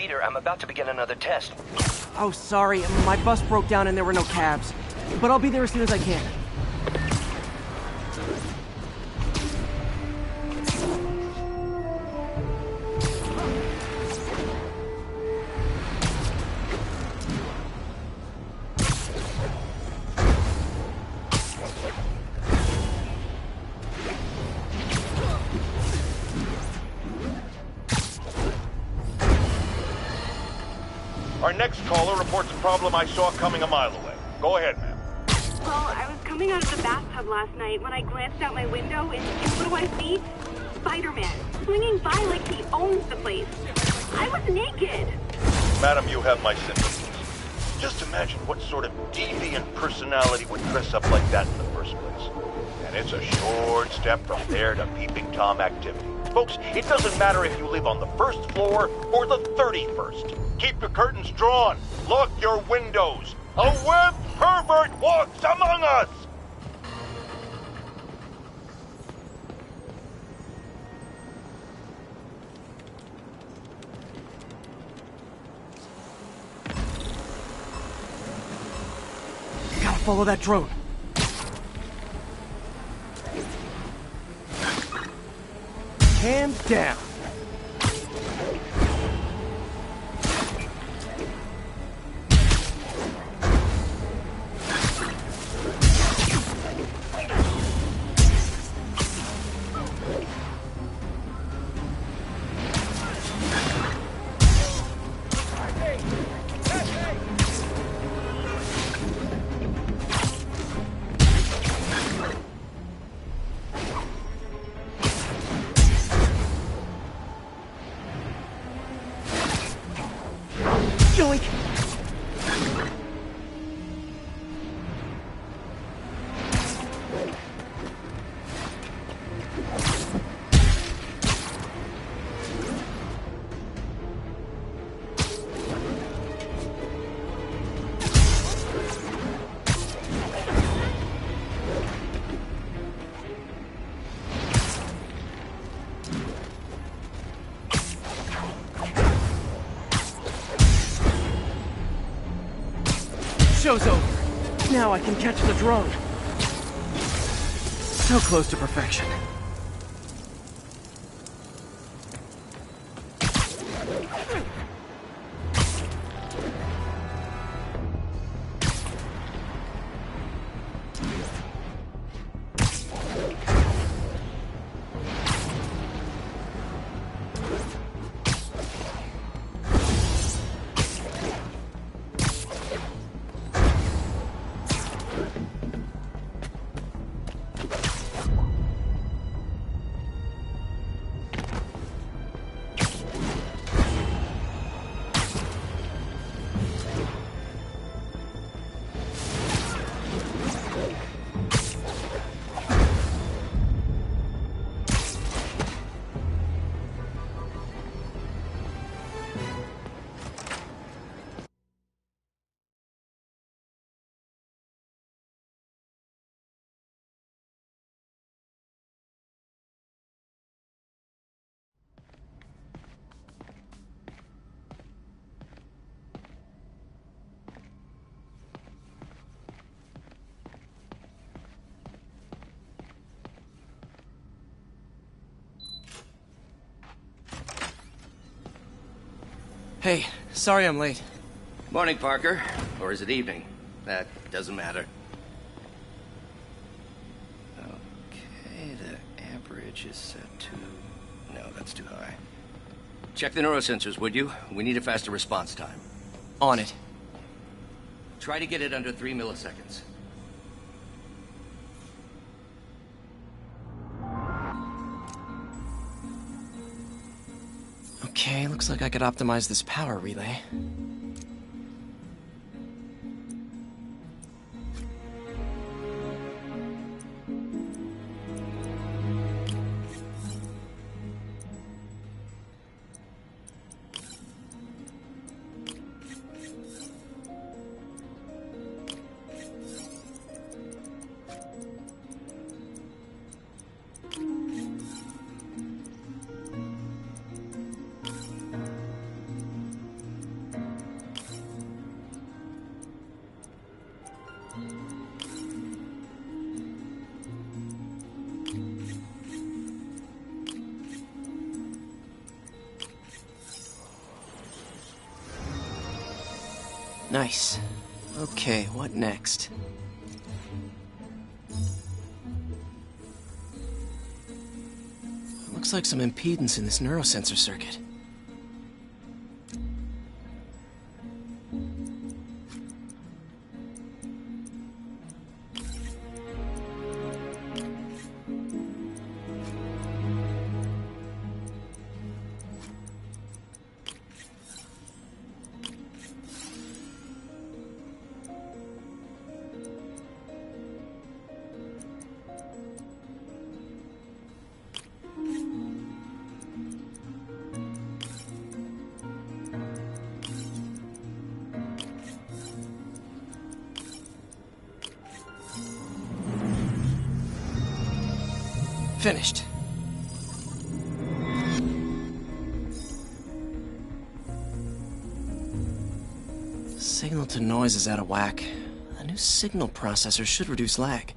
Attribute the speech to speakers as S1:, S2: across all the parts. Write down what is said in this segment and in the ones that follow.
S1: Peter, I'm about to begin another test.
S2: Oh, sorry. My bus broke down and there were no cabs. But I'll be there as soon as I can.
S3: Our next caller reports a problem I saw coming a mile away. Go ahead, ma'am.
S4: Well, I was coming out of the bathtub last night when I glanced out my window and what do I see? Spiderman, swinging by like he owns the place. I was naked.
S3: Madam, you have my sympathies. Just imagine what sort of deviant personality would dress up like that in the first place. And it's a short step from there to peeping Tom activity. Folks, it doesn't matter if you live on the first floor or the 31st. Keep your curtains drawn. Lock your windows. A web pervert walks among us!
S2: Gotta follow that drone. Hands down. Yoink! Show's over. Now I can catch the drone. So close to perfection. Hey, sorry I'm late.
S1: Morning, Parker. Or is it evening? That doesn't matter. Okay, the amperage is set to... No, that's too high. Check the neurosensors, would you? We need a faster response time.
S2: On it.
S1: Try to get it under 3 milliseconds.
S2: Okay, looks like I could optimize this power relay. Nice. Okay, what next? Looks like some impedance in this neurosensor circuit. Finished. Signal to noise is out of whack. A new signal processor should reduce lag.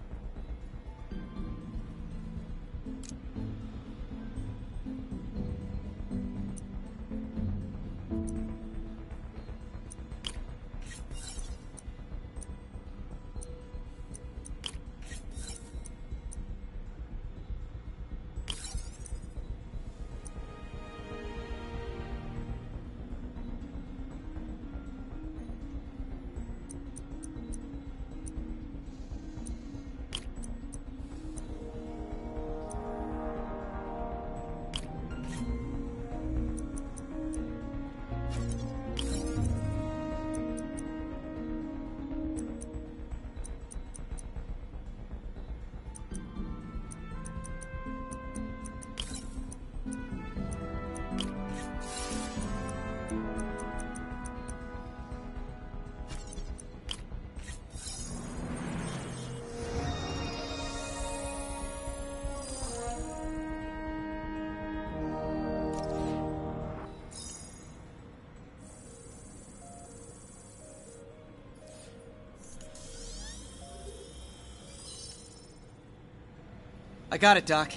S2: I got it, Doc.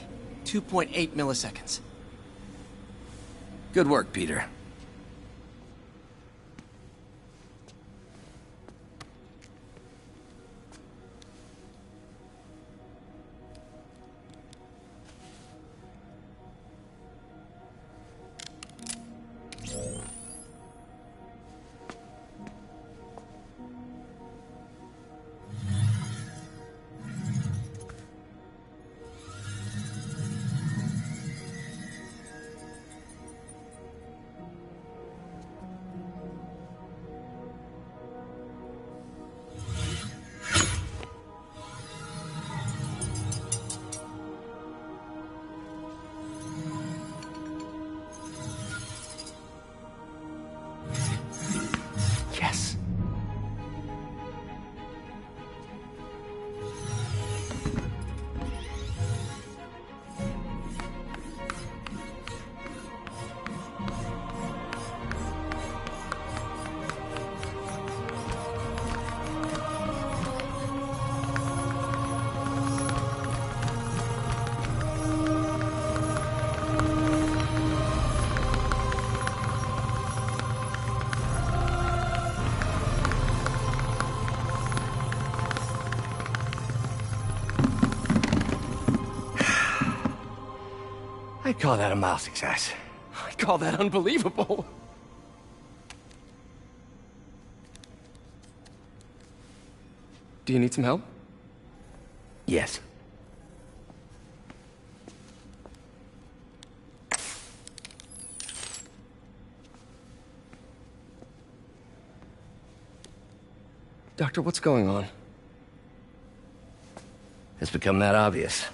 S2: 2.8 milliseconds.
S1: Good work, Peter.
S2: Yes.
S1: I'd call that a mild success.
S2: I call that unbelievable. Do you need some help?
S1: Yes.
S2: Doctor, what's going on?
S1: It's become that obvious.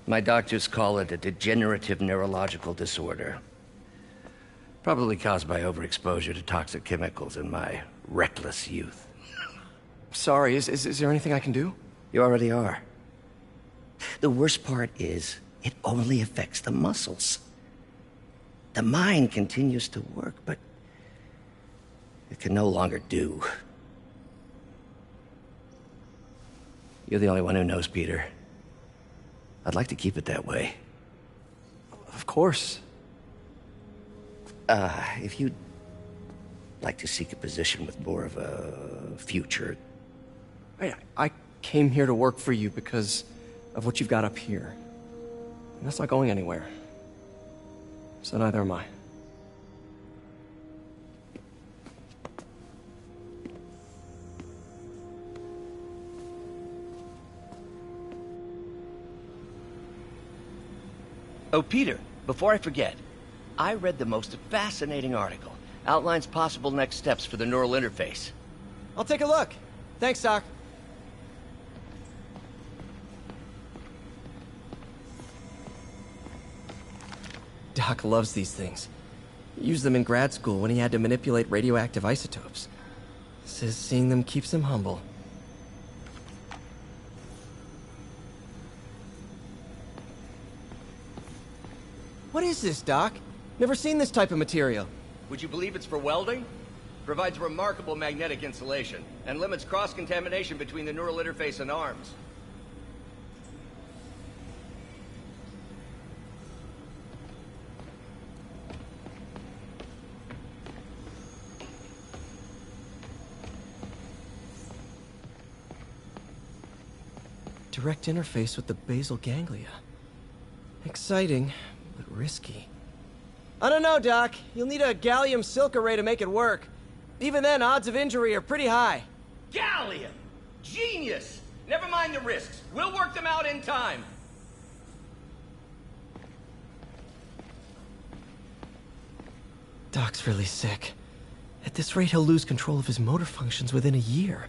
S1: My doctors call it a degenerative neurological disorder. Probably caused by overexposure to toxic chemicals in my reckless youth.
S2: Sorry, is there anything I can do?
S1: You already are. The worst part is, it only affects the muscles. The mind continues to work, but it can no longer do. You're the only one who knows, Peter. I'd like to keep it that way.
S2: Of course.
S1: If you'd like to seek a position with more of a future.
S2: I came here to work for you because of what you've got up here. And that's not going anywhere. So neither am I.
S1: Oh, Peter, before I forget, I read the most fascinating article. Outlines possible next steps for the neural interface.
S2: I'll take a look. Thanks, Doc. Doc loves these things. He used them in grad school when he had to manipulate radioactive isotopes. Says seeing them keeps him humble. What is this, Doc? Never seen this type of material.
S1: Would you believe it's for welding? Provides remarkable magnetic insulation and limits cross-contamination between the neural interface and arms.
S2: Direct interface with the basal ganglia. Exciting, but risky. I don't know, Doc. You'll need a gallium silk array to make it work. Even then, odds of injury are pretty high.
S1: Gallium! Genius! Never mind the risks. We'll work them out in time.
S2: Doc's really sick. At this rate, he'll lose control of his motor functions within a year.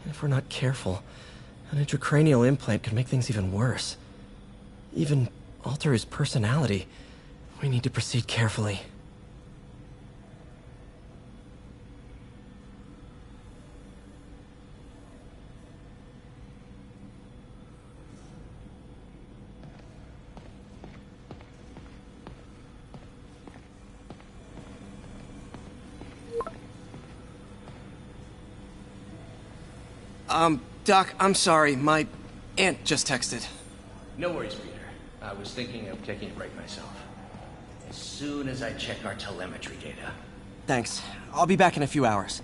S2: And if we're not careful, an intracranial implant could make things even worse. Even alter his personality. We need to proceed carefully. Doc, I'm sorry. My aunt just texted.
S1: No worries, Peter. I was thinking of taking a break myself. As soon as I check our telemetry data.
S2: Thanks. I'll be back in a few hours.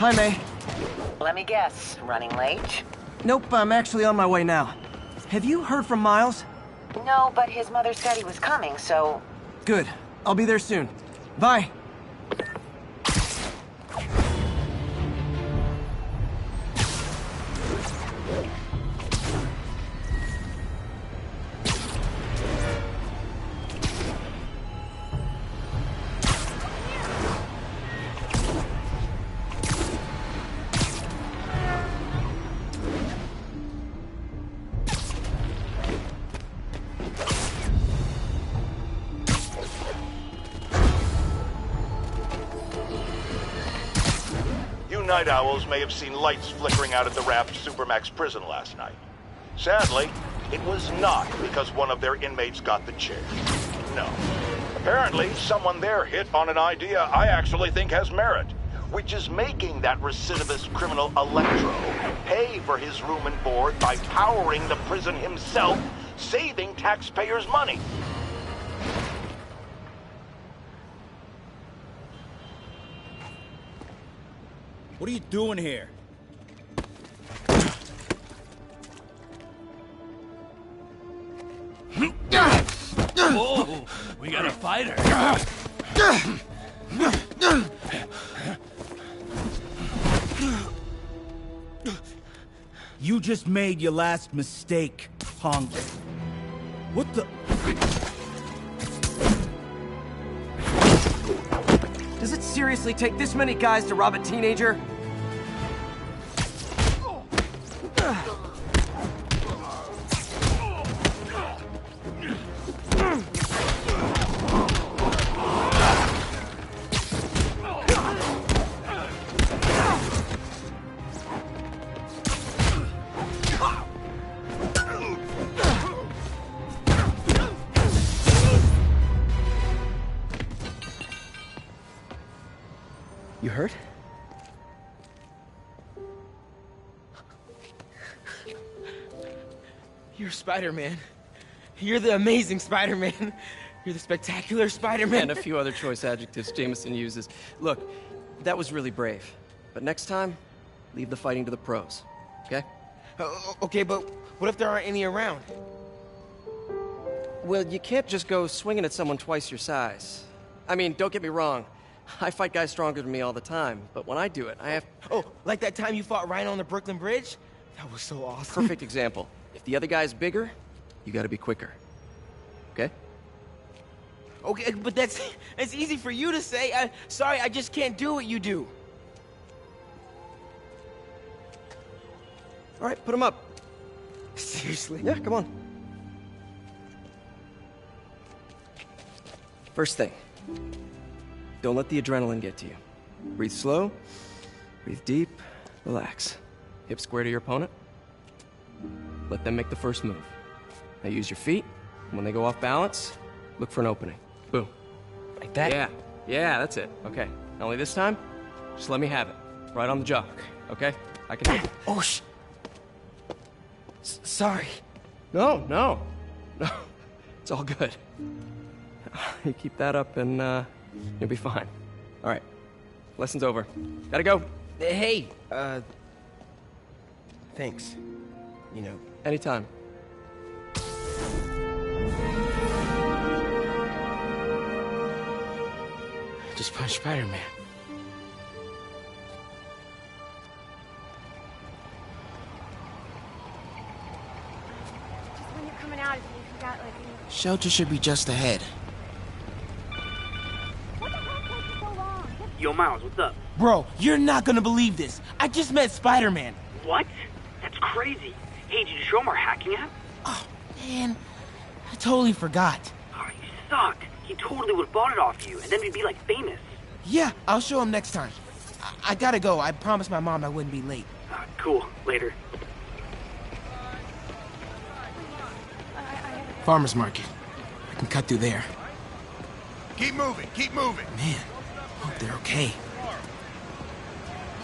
S2: Hi, May.
S5: Let me guess, running late?
S2: Nope, I'm actually on my way now. Have you heard from Miles?
S5: No, but his mother said he was coming, so...
S2: Good. I'll be there soon. Bye.
S3: Night owls may have seen lights flickering out at the Raft Supermax prison last night. Sadly, it was not because one of their inmates got the chair. No. Apparently, someone there hit on an idea I actually think has merit, which is making that recidivist criminal Electro pay for his room and board by powering the prison himself, saving taxpayers' money.
S6: What are you doing here?
S7: Whoa, we got a fighter.
S6: You just made your last mistake, punk. What the...
S2: Does it seriously take this many guys to rob a teenager? hurt?
S8: You're Spider-Man. You're the amazing Spider-Man. You're the spectacular Spider-Man.
S2: And a few other choice adjectives Jameson uses. Look, that was really brave. But next time, leave the fighting to the pros, okay?
S8: Okay, but what if there aren't any around?
S2: Well, you can't just go swinging at someone twice your size. I mean, don't get me wrong. I fight guys stronger than me all the time, but when I do it, I have...
S8: Oh, like that time you fought Rhino on the Brooklyn Bridge? That was so awesome.
S2: Perfect example. If the other guy's bigger, you gotta be quicker. Okay?
S8: Okay, but that's easy for you to say. Sorry, I just can't do what you do.
S2: All right, put him up.
S8: Seriously?
S2: Yeah, come on. First thing, don't let the adrenaline get to you. Breathe slow, breathe deep, relax. Hip square to your opponent. Let them make the first move. Now use your feet, and when they go off balance, look for an opening. Boom.
S8: Like that?
S2: Yeah, that's it. Okay, only this time, just let me have it. Right on the jaw, okay? I can do it.
S8: Oh, sorry.
S2: No. It's all good. You keep that up and, you'll be fine. All right, lesson's over. Gotta go.
S8: Hey, thanks. You know.
S2: Anytime.
S8: Just punch Spider-Man.
S4: Just when you're coming out, if you got like...
S8: Shelter should be just ahead.
S4: What the hell took you so long?
S9: Yo, Miles, what's up?
S8: Bro, you're not gonna believe this. I just met Spider-Man.
S9: What? That's crazy. Hey, did you show him our hacking app?
S8: Oh, man. I totally forgot.
S9: Oh, you suck. He totally would have bought it off you, and then we'd be, like, famous.
S8: Yeah, I'll show him next time. I gotta go. I promised my mom I wouldn't be late.
S9: Cool. Later.
S8: Farmer's market. I can cut through there.
S3: Keep moving, keep moving.
S8: Man, hope they're okay.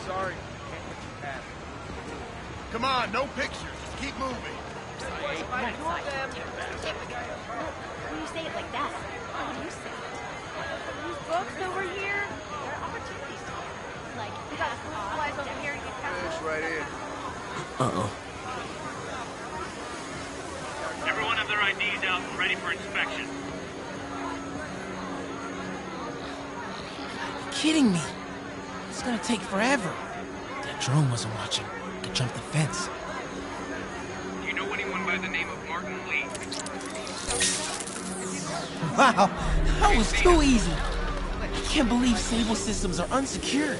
S3: Sorry, can't let you pass. Come on, no pictures. Just keep moving.
S4: When you say it like that, what do you say? These books over here, there are opportunities to learn. Like, we got school supplies over here to get
S3: Fish right in.
S8: Uh-oh.
S7: Everyone have their IDs out and ready for inspection.
S8: You're kidding me. It's gonna take forever. That drone wasn't watching. Could jump the fence.
S7: Do you know anyone by the name of Martin Lee?
S8: Wow, that was too easy. I can't believe Sable systems are unsecured.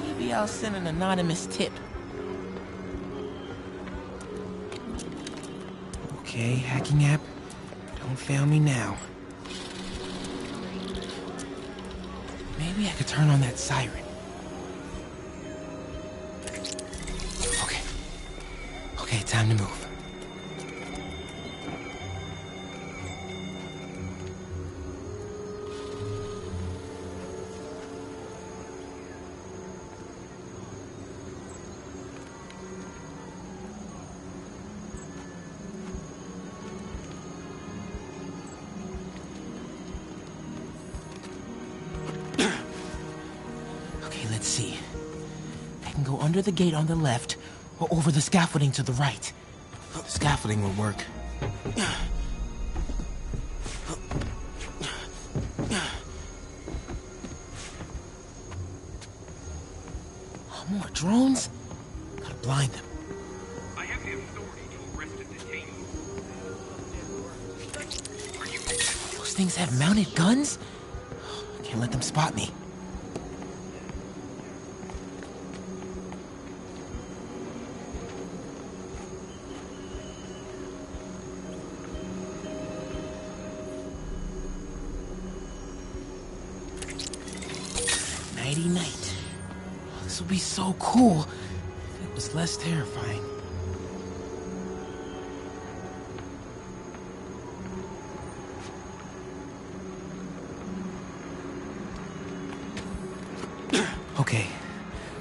S8: Maybe I'll send an anonymous tip. Okay, hacking app. Don't fail me now. Maybe I could turn on that siren. Okay, time to move. Okay, let's see. I can go under the gate on the left, or over the scaffolding to the right. The scaffolding will work. Oh, more drones? Gotta blind them.
S7: I have the authority to arrest and detain you.
S8: Those things have mounted guns? I can't let them spot me. Nighty night. This would be so cool if it was less terrifying. Okay,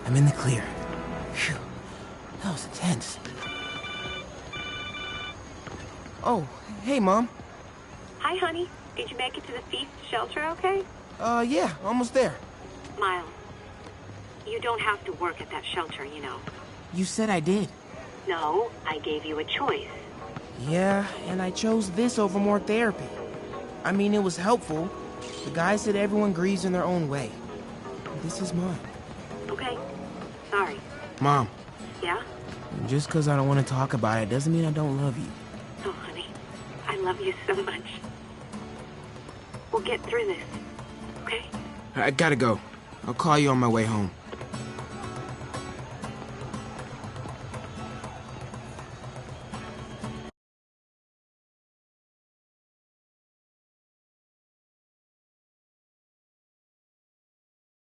S8: I'm in the clear. Phew, that was intense. Oh, hey, Mom.
S4: Hi, honey. Did you make it to the feast shelter okay?
S8: Yeah, almost there.
S4: Miles, you don't have to work at that shelter, you know.
S8: You said I did.
S4: No, I gave you a choice.
S8: Yeah, and I chose this over more therapy. I mean, it was helpful. The guy said everyone grieves in their own way. This is mine.
S4: Okay. Sorry.
S8: Mom,
S4: Yeah?
S8: just because I don't want to talk about it doesn't mean I don't love you.
S4: Oh, honey. I love you so much. We'll get through this. Okay?
S8: I gotta go. I'll call you on my way home.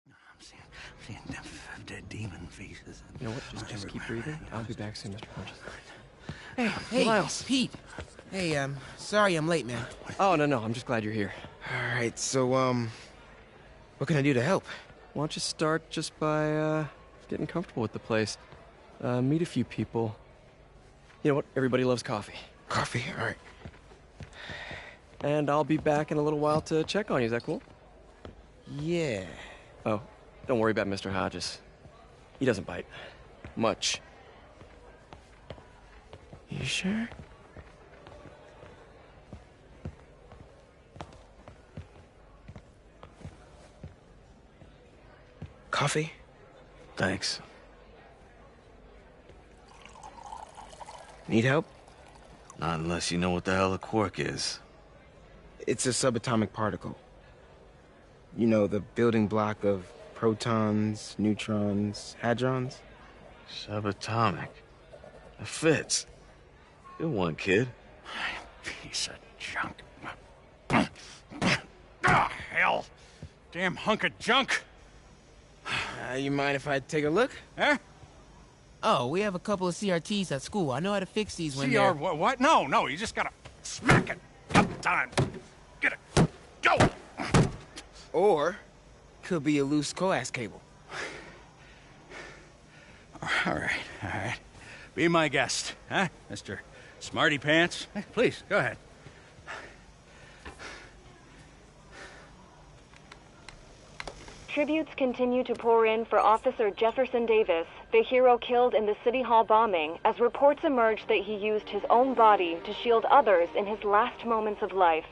S6: I'm seeing dead demon faces.
S2: You know what? Just keep breathing. I'll be back soon, Mr. Hodges.
S8: Hey,
S2: Miles.
S8: Pete. Hey, sorry I'm late, man.
S2: Oh, no, I'm just glad you're here.
S8: All right, so, what can I do to help?
S2: Why don't you start just by, getting comfortable with the place? Meet a few people. You know what? Everybody loves coffee.
S8: Coffee? All right.
S2: And I'll be back in a little while to check on you. Is that cool?
S8: Yeah.
S2: Oh, don't worry about Mr. Hodges. He doesn't bite. Much.
S8: You sure? Coffee?
S6: Thanks.
S8: Need help?
S6: Not unless you know what the hell a quark is.
S8: It's a subatomic particle. You know, the building block of protons, neutrons, hadrons.
S6: Subatomic. It fits. Good one, kid.
S3: Piece of junk. Hell. Damn hunk of junk.
S8: You mind if I take a look?
S3: Huh?
S8: Oh, we have a couple of CRTs at school. I know how to fix these when
S3: CR
S8: they're...
S3: what? No, you just gotta smack it. Up time. Get it. Go!
S8: Or, could be a loose coax cable.
S3: All right. Be my guest, huh, Mr. Smarty Pants? Please, go ahead.
S4: Tributes continue to pour in for Officer Jefferson Davis, the hero killed in the City Hall bombing, as reports emerge that he used his own body to shield others in his last moments of life.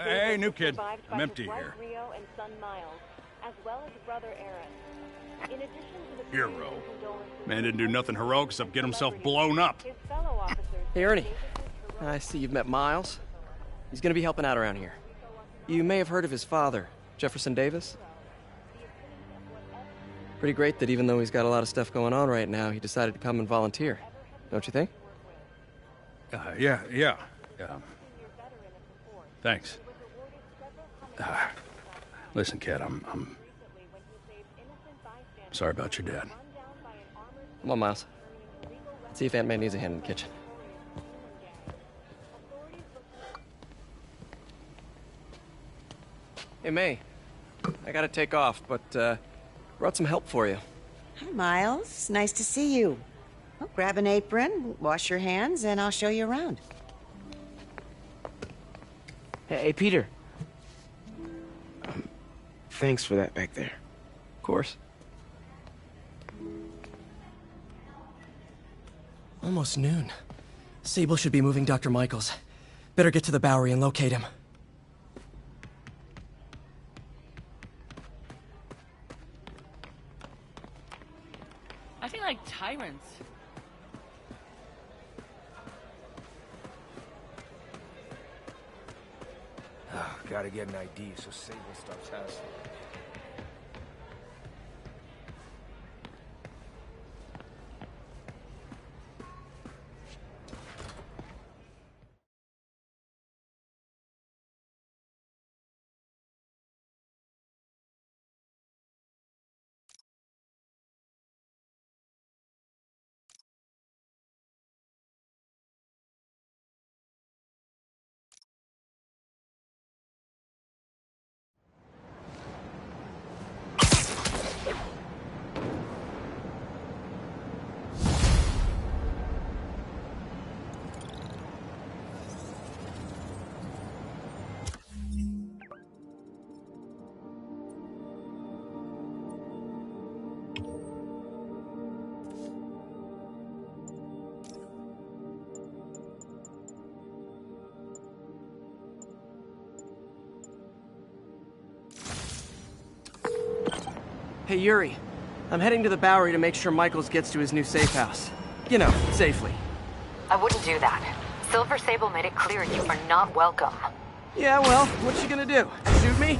S3: Hey, new kid.
S4: Survived
S3: I'm
S4: by
S3: empty
S4: his wife,
S3: here.
S4: Rio and son Miles, as well as brother Aaron. In addition to the
S3: Hero. Man didn't do nothing heroic except get himself blown up.
S4: his fellow officers.
S2: Hey, Ernie. I see you've met Miles. He's gonna be helping out around here. You may have heard of his father, Jefferson Davis. Pretty great that even though he's got a lot of stuff going on right now, he decided to come and volunteer. Don't you think?
S3: Yeah. Thanks. Listen, kid, I'm sorry about your dad.
S2: Come on, Miles. Let's see if Aunt May needs a hand in the kitchen. Hey, May. I gotta take off, but, brought some help for you.
S10: Hi, Miles. Nice to see you. Well, grab an apron, wash your hands, and I'll show you around.
S8: Hey, Peter. Thanks for that back there.
S2: Of course. Almost noon. Sable should be moving Dr. Michaels. Better get to the Bowery and locate him.
S11: I feel like tyrants.
S12: Gotta get an ID so Sable stops hassling.
S2: Hey, Yuri. I'm heading to the Bowery to make sure Michaels gets to his new safe house. You know, safely.
S13: I wouldn't do that. Silver Sable made it clear you are not welcome.
S2: Yeah, well, what's she gonna do? Shoot me?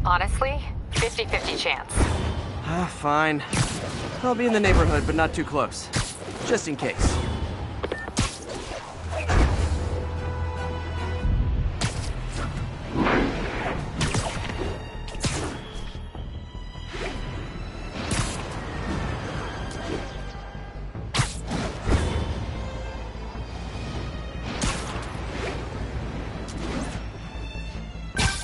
S13: Honestly, 50-50 chance.
S2: Ah, fine. I'll be in the neighborhood, but not too close. Just in case.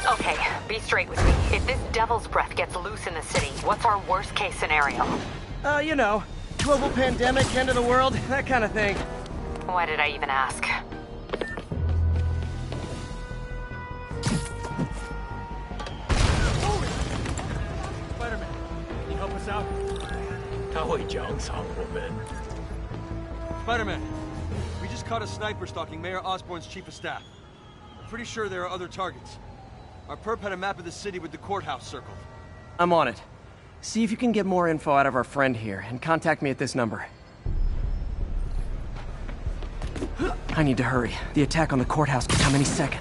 S13: Okay, be straight with me. If this devil's breath gets loose in the city, what's our worst case scenario?
S2: You know, global pandemic, end of the world, that kind of thing.
S13: Why did I even ask?
S7: Spiderman, can you help us out? 他会奖赏我们。
S14: Spiderman, we just caught a sniper stalking Mayor Osborn's chief of staff. I'm pretty sure there are other targets. Our perp had a map of the city with the courthouse circled.
S2: I'm on it. See if you can get more info out of our friend here, and contact me at this number. I need to hurry. The attack on the courthouse could come any second.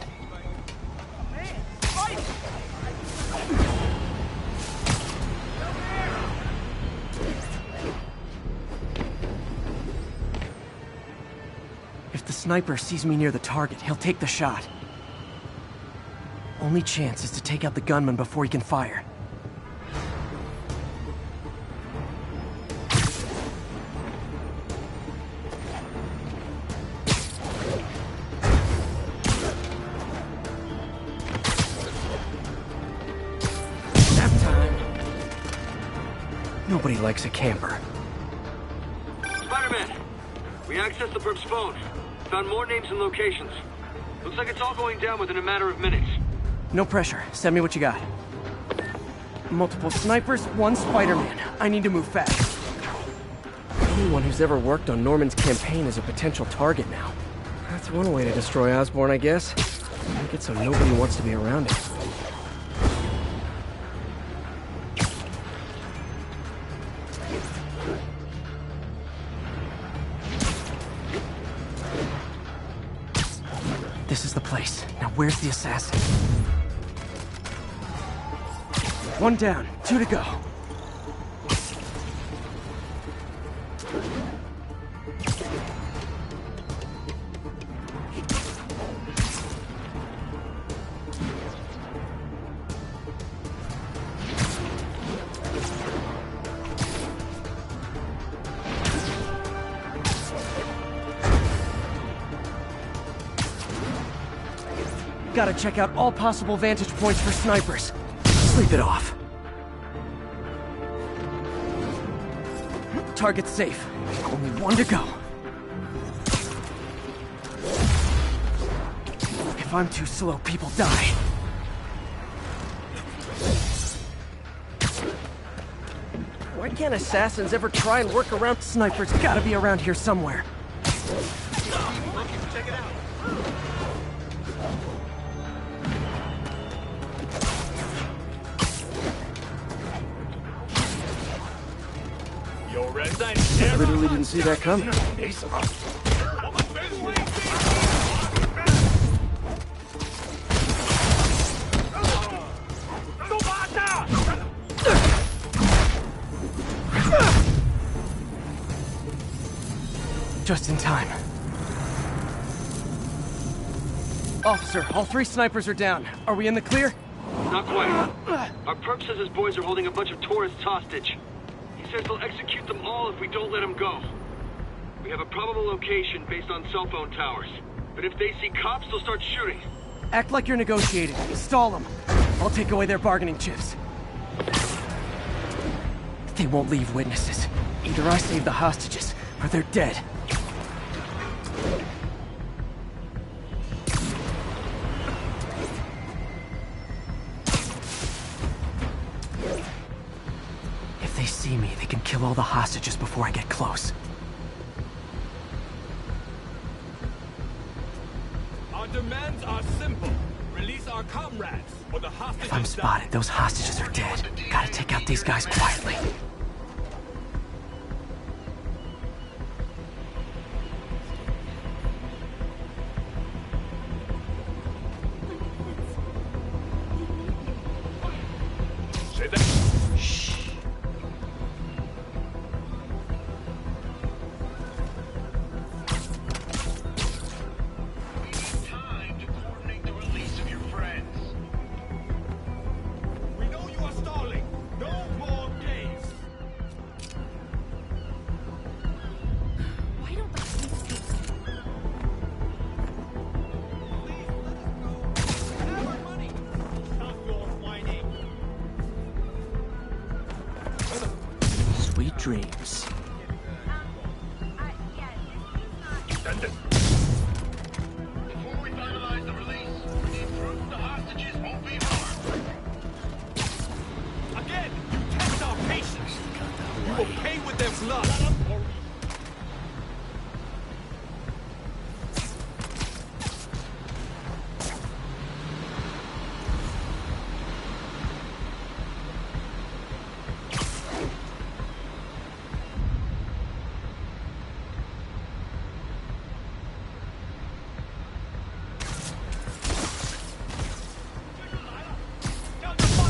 S2: If the sniper sees me near the target, he'll take the shot. Only chance is to take out the gunman before he can fire. Nap time. Nobody likes a camper.
S15: Spider-Man! We accessed the perp's phone. Found more names and locations. Looks like it's all going down within a matter of minutes.
S2: No pressure. Send me what you got. Multiple snipers, one Spider-Man. I need to move fast. Anyone who's ever worked on Norman's campaign is a potential target now. That's one way to destroy Osborn, I guess. Make it so nobody wants to be around him. This is the place. Now where's the assassin? One down, 2 to go. Gotta check out all possible vantage points for snipers. Sleep it off. Target's safe. Only one to go. If I'm too slow, people die. Why can't assassins ever try and work around? Snipers gotta be around here somewhere.
S15: Check it out.
S2: I literally didn't see that coming. Just in time. Officer, all 3 snipers are down. Are we in the clear?
S15: Not quite. Our perp says his boys are holding a bunch of tourists hostage. He says they'll execute them all if we don't let them go. We have a probable location based on cell phone towers. But if they see cops, they'll start shooting.
S2: Act like you're negotiating. Stall them. I'll take away their bargaining chips. They won't leave witnesses. Either I save the hostages, or they're dead. If they see me, they can kill all the hostages before I get close.
S7: Our demands are simple. Release our our comrades, or the hostages.
S2: If I'm spotted, those hostages are dead. Gotta take out these guys quietly. Sweet dreams.
S15: Before we finalize the release, we need proof the hostages won't be harmed.
S7: Again, you test our patience. You will pay with their blood.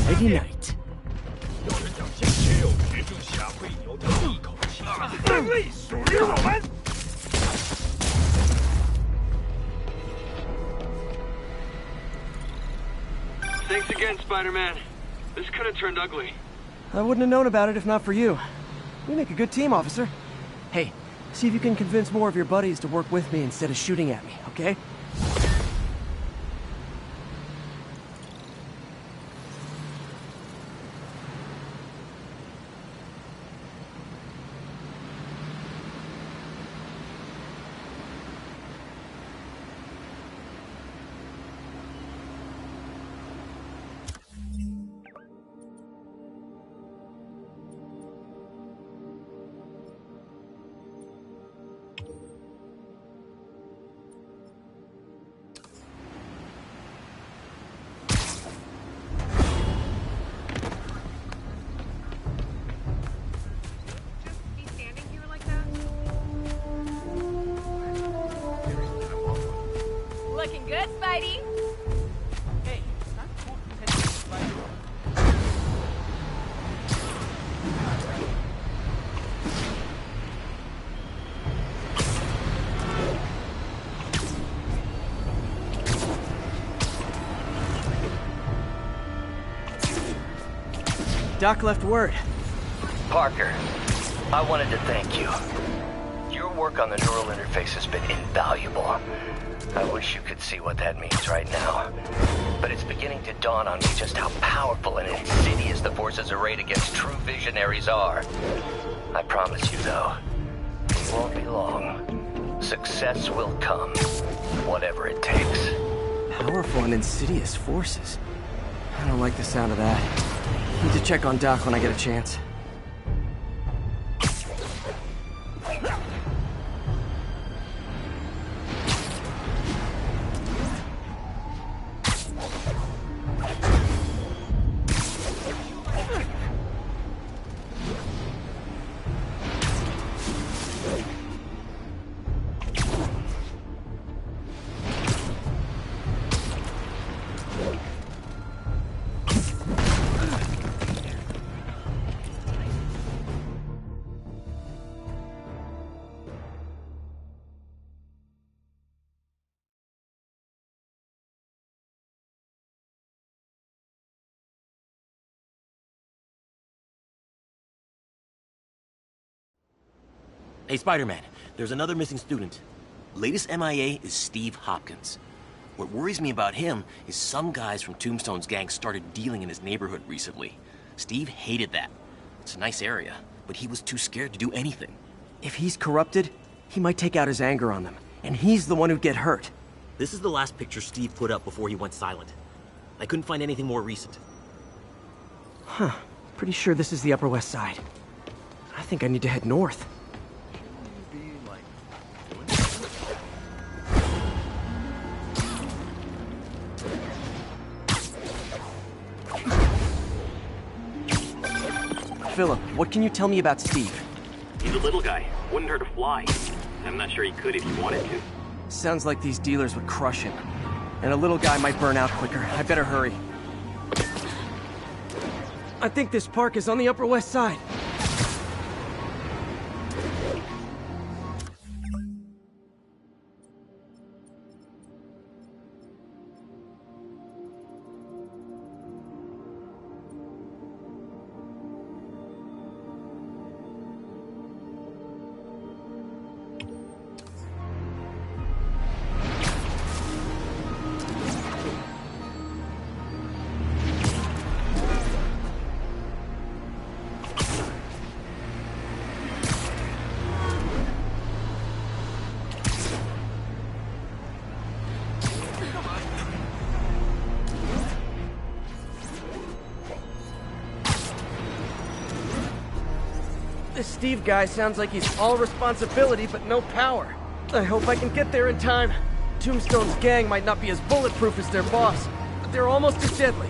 S2: Lady Night.
S7: 有人想先解有决就下会有他一口气。胜利属于我们。
S15: Thanks again, Spider-Man. This could have turned ugly.
S2: I wouldn't have known about it if not for you. We make a good team, officer. Hey, see if you can convince more of your buddies to work with me instead of shooting at me, okay?
S16: Looking good, Spidey.
S8: Hey, it's not cool to catch Spider.
S2: Doc left word.
S1: Parker, I wanted to thank you. Your work on the neural interface has been invaluable. I wish you could see what that means right now. But it's beginning to dawn on me just how powerful and insidious the forces arrayed against true visionaries are. I promise you, though, it won't be long. Success will come, whatever it takes.
S2: Powerful and insidious forces. I don't like the sound of that. Need to check on Doc when I get a chance.
S17: Hey, Spider-Man, there's another missing student. Latest MIA is Steve Hopkins. What worries me about him is some guys from Tombstone's gang started dealing in his neighborhood recently. Steve hated that. It's a nice area, but he was too scared to do anything.
S2: If he's corrupted, he might take out his anger on them, and he's the one who'd get hurt.
S17: This is the last picture Steve put up before he went silent. I couldn't find anything more recent.
S2: Huh. Pretty sure this is the Upper West Side. I think I need to head north. Philip, what can you tell me about Steve?
S18: He's a little guy. Wouldn't hurt a fly. I'm not sure he could if he wanted to.
S2: Sounds like these dealers would crush him. And a little guy might burn out quicker. I better hurry. I think this park is on the Upper West Side. This Steve guy sounds like he's all responsibility but no power. I hope I can get there in time. Tombstone's gang might not be as bulletproof as their boss, but they're almost as deadly.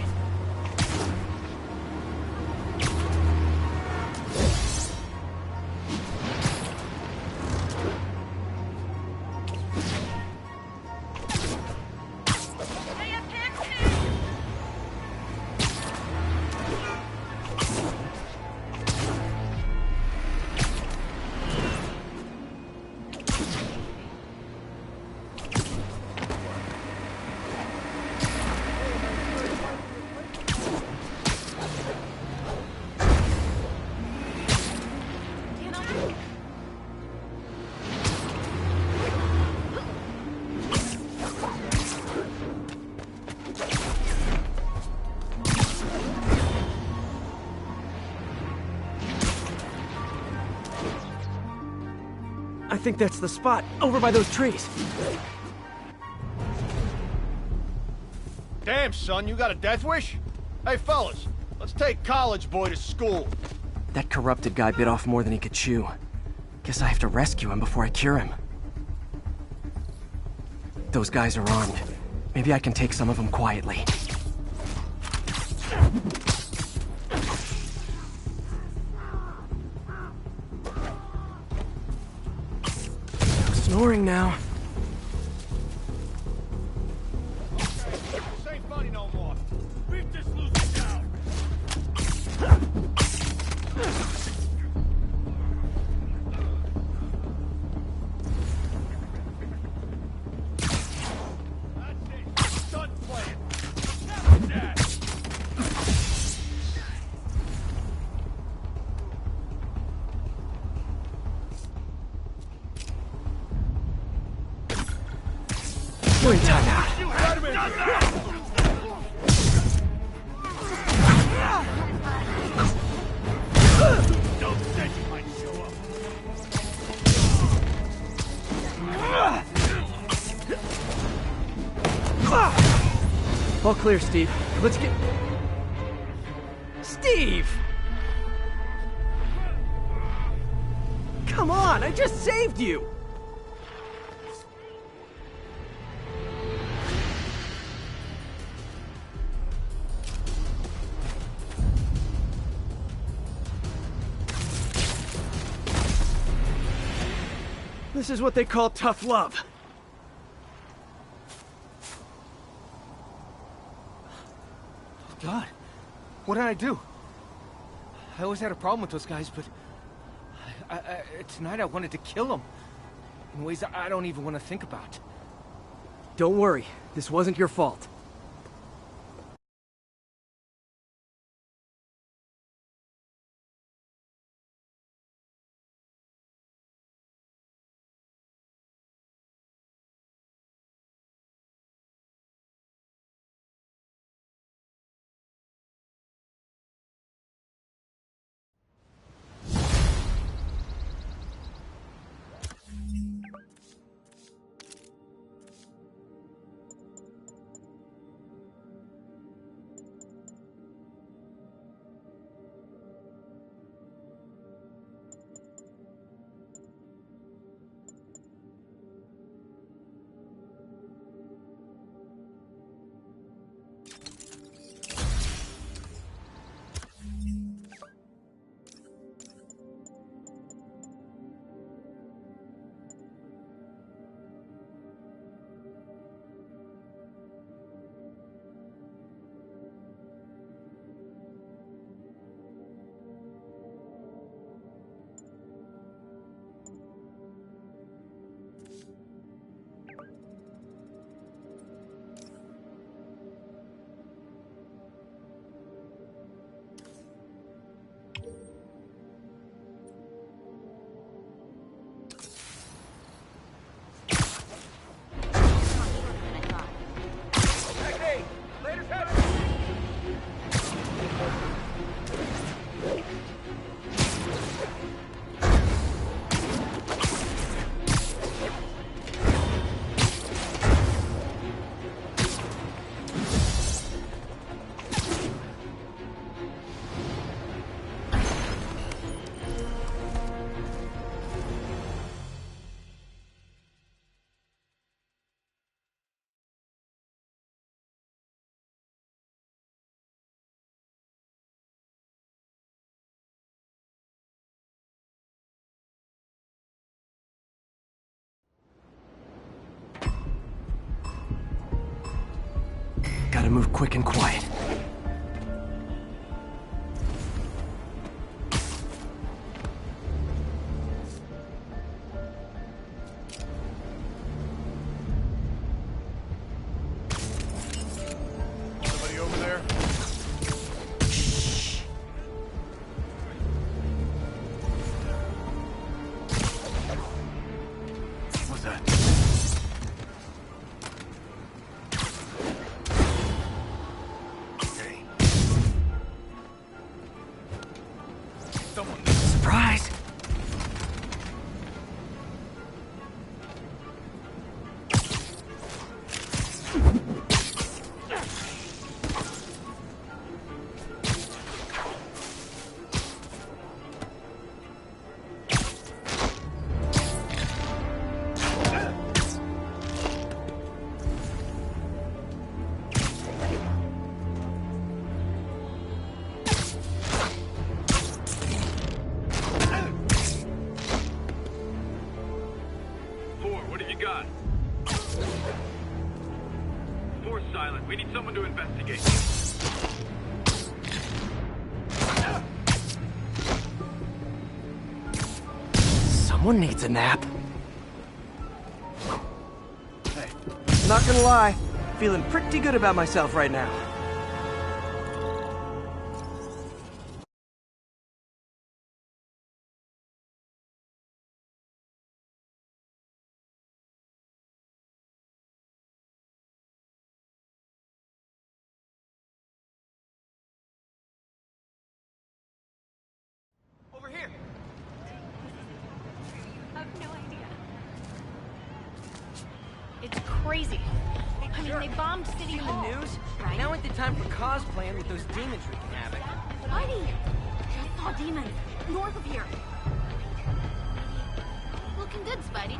S2: I think that's the spot, over by those trees.
S19: Damn, son, you got a death wish? Hey, fellas, let's take college boy to school.
S2: That corrupted guy bit off more than he could chew. Guess I have to rescue him before I cure him. Those guys are armed. Maybe I can take some of them quietly. Snoring now.
S19: This ain't funny no more. Beat this loser down. That's it. Done playing. That's that.
S2: We're in timeout. All clear, Steve. Let's get... Steve! Come on, I just saved you! This is what they call tough love.
S12: God, what did I do? I always had a problem with those guys, but tonight I wanted to kill them in ways I don't even want to think about.
S2: Don't worry, this wasn't your fault. Gotta move quick and quiet.
S19: Somebody over there?
S12: What's that?
S2: Surprise!
S15: What have you got? Four's silent. We need someone to investigate.
S2: Someone needs a nap. Hey, not gonna lie, feeling pretty good about myself right now.
S12: Over here.
S16: I have no idea. It's crazy. I mean, they bombed City Hall.
S2: The news?
S16: Right?
S2: Now ain't the time for cosplaying with those demons wreaking havoc.
S16: Spidey! I saw demons north of here. Looking good, Spidey.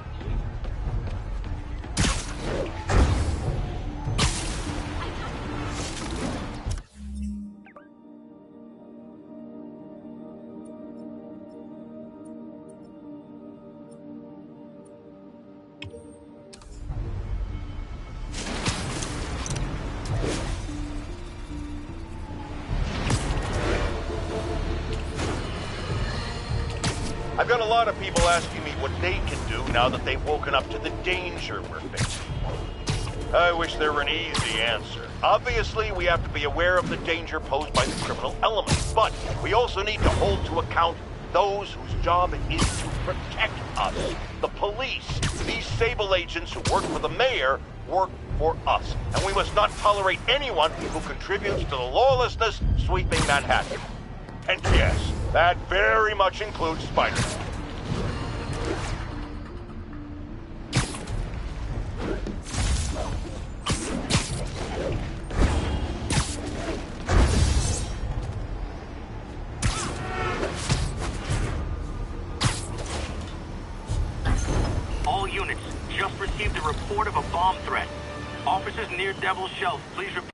S3: I've got a lot of people asking me what they can do now that they've woken up to the danger we're facing. I wish there were an easy answer. Obviously, we have to be aware of the danger posed by the criminal elements, but we also need to hold to account those whose job it is to protect us. The police. These Sable agents who work for the mayor work for us, and we must not tolerate anyone who contributes to the lawlessness sweeping Manhattan. And yes, that very much includes Spiderman.
S15: All units, just received a report of a bomb threat. Officers near Devil's Shelf, please report.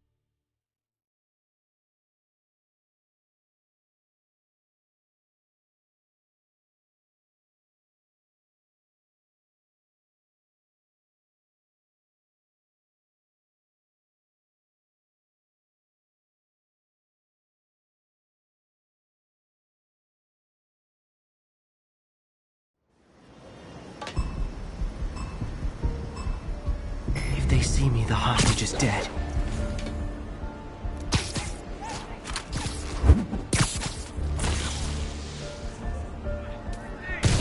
S2: If they see me, the hostage is dead.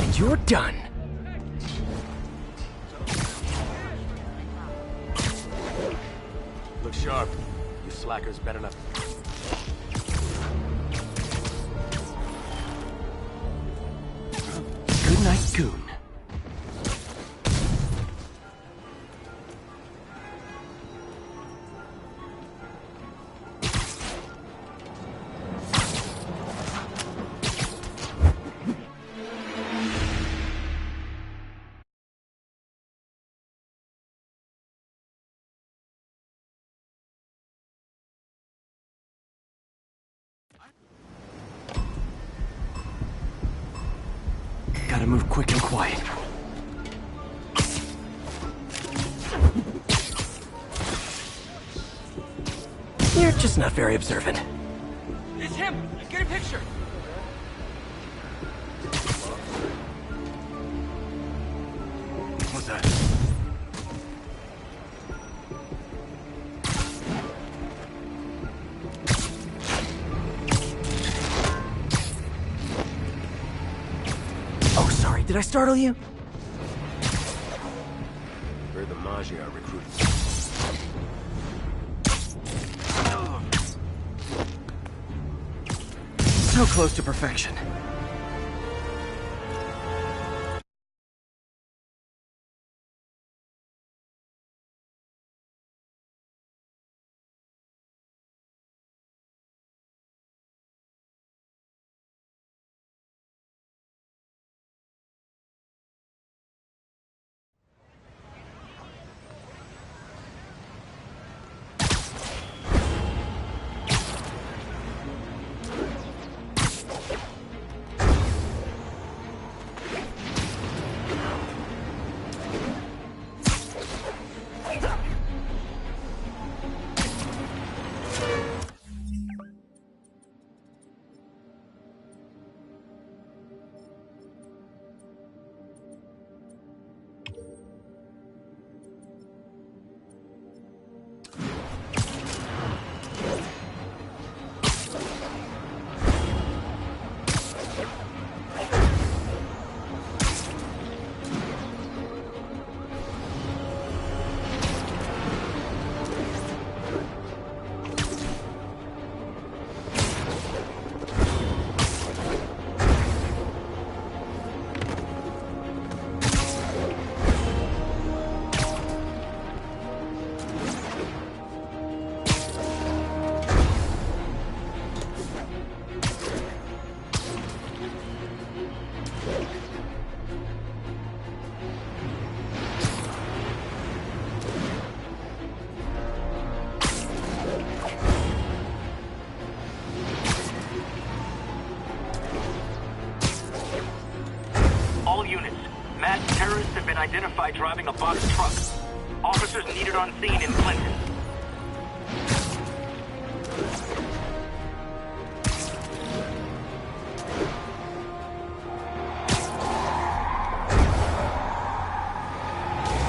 S2: And you're done.
S18: Look sharp. You slackers better not.
S2: Good night, goon. Gotta move quick and quiet. You're just not very observant.
S12: It's him! Get a picture!
S19: What's that?
S2: Oh, sorry, did I startle you?
S17: Heard the Magi are recruiting.
S2: So close to perfection.
S18: Terrorists have been identified driving a box truck. Officers needed on scene in Clinton.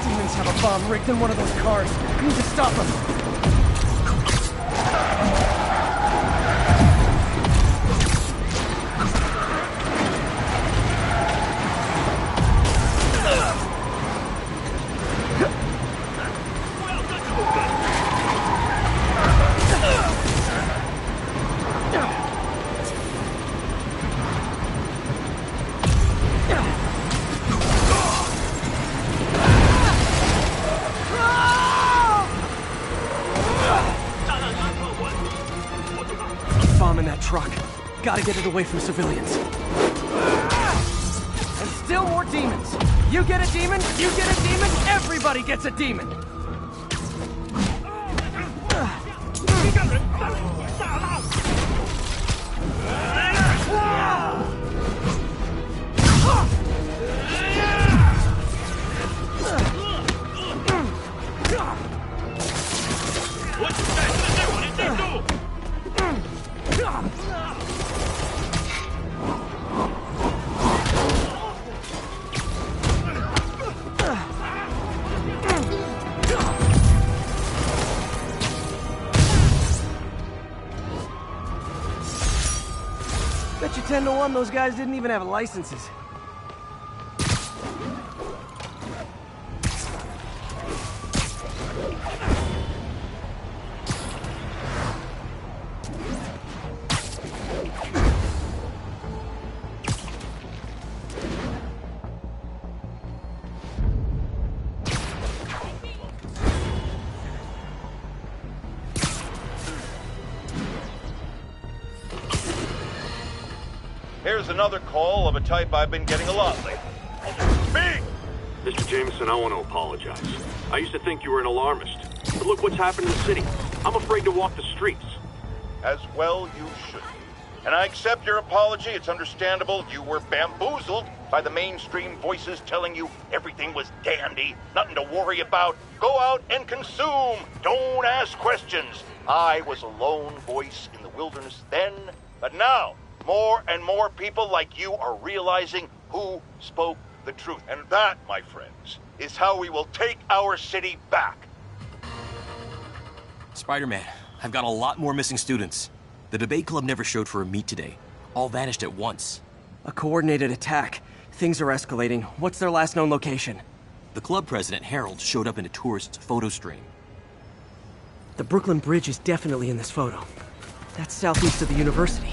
S2: Demons have a bomb rigged in one of those cars. I need to stop them. Gotta get it away from civilians. And still more demons. You get a demon, you get a demon, everybody gets a demon. Bet you 10 to 1 those guys didn't even have licenses.
S3: Here's another call of a type I've been getting a lot lately. Me!
S15: Mr. Jameson, I want to apologize. I used to think you were an alarmist. But look what's happened in the city. I'm afraid to walk the streets.
S3: As well you should. And I accept your apology. It's understandable you were bamboozled by the mainstream voices telling you everything was dandy, nothing to worry about. Go out and consume. Don't ask questions. I was a lone voice in the wilderness then, but now, more and more people like you are realizing who spoke the truth. And that, my friends, is how we will take our city back.
S17: Spider-Man, I've got a lot more missing students. The debate club never showed for a meet today. All vanished at once.
S2: A coordinated attack. Things are escalating. What's their last known location?
S17: The club president, Harold, showed up in a tourist's photo stream.
S2: The Brooklyn Bridge is definitely in this photo. That's southeast of the university.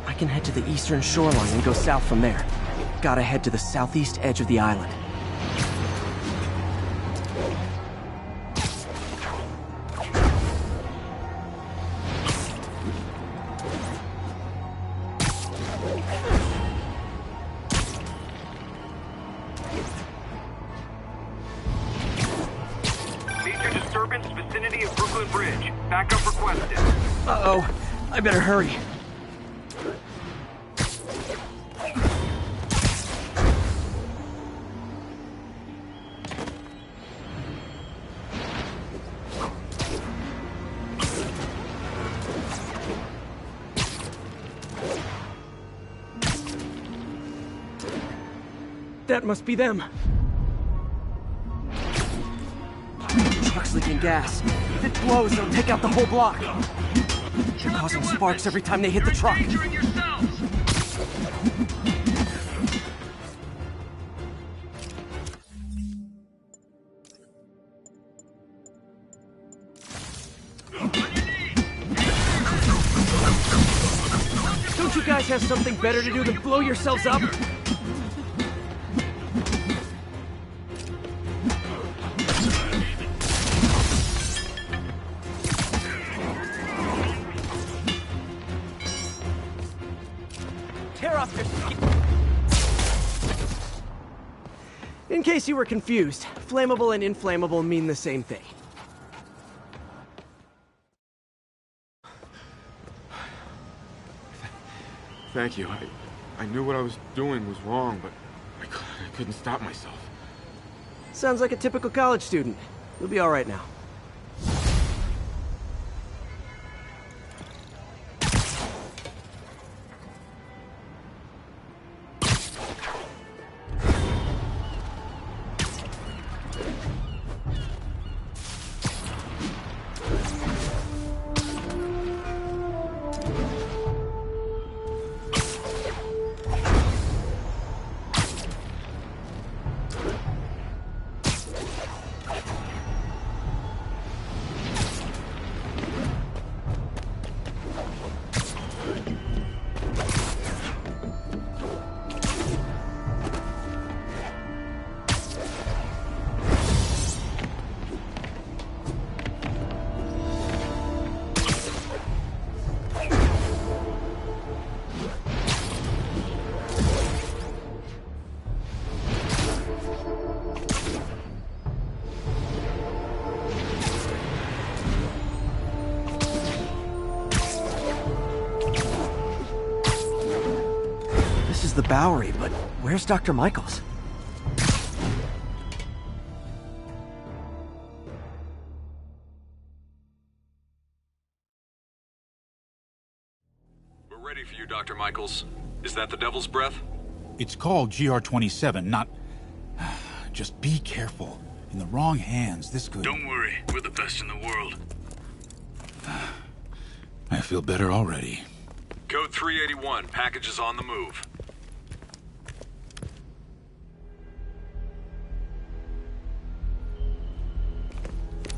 S2: I can head to the eastern shoreline and go south from there. Gotta head to the southeast edge of the island.
S18: Major disturbance vicinity of Brooklyn Bridge. Backup requested.
S2: Uh-oh. I better hurry. That must be them. Truck's leaking gas. If it blows, it'll take out the whole block. They're causing sparks every time they hit the truck. Don't you guys have something better to do than blow yourselves up? In case you were confused, flammable and inflammable mean the same thing.
S20: Thank you. I knew what I was doing was wrong, but I couldn't stop myself.
S2: Sounds like a typical college student. You'll be all right now. The Bowery, but where's Dr. Michaels?
S21: We're ready for you, Dr. Michaels. Is that the Devil's Breath?
S22: It's called GR-27, not... Just be careful. In the wrong hands, this could...
S21: Don't worry, we're the best in the world.
S22: I feel better already.
S21: Code 381, package is on the move.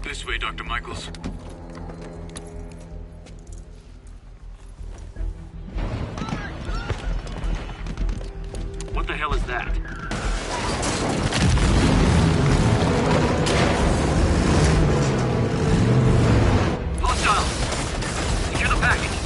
S21: This way, Dr. Michaels.
S18: What the hell is that? Hostile! Secure the package.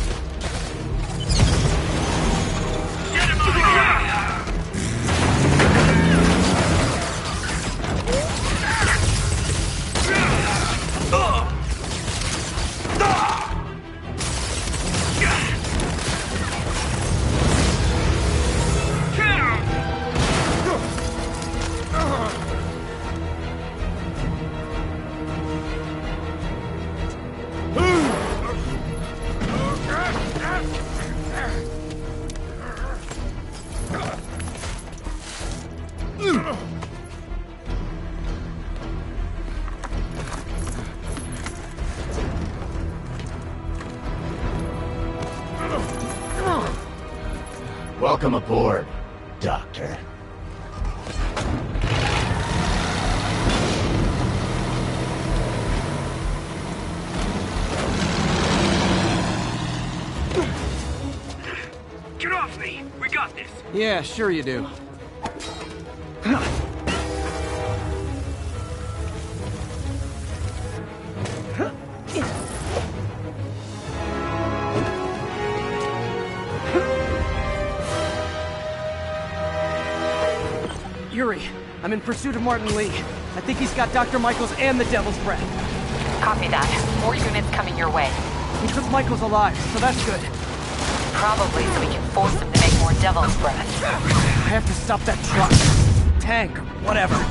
S5: Welcome aboard, Doctor.
S18: Get off me! We got this!
S12: Yeah, sure you do. Yuri, I'm in pursuit of Martin Lee. I think he's got Dr. Michaels and the Devil's Breath.
S13: Copy that. More units coming your way.
S12: He took Michaels alive, so that's good.
S13: Probably so we can force him to make more Devil's Breath.
S12: I have to stop that truck. Tank, whatever.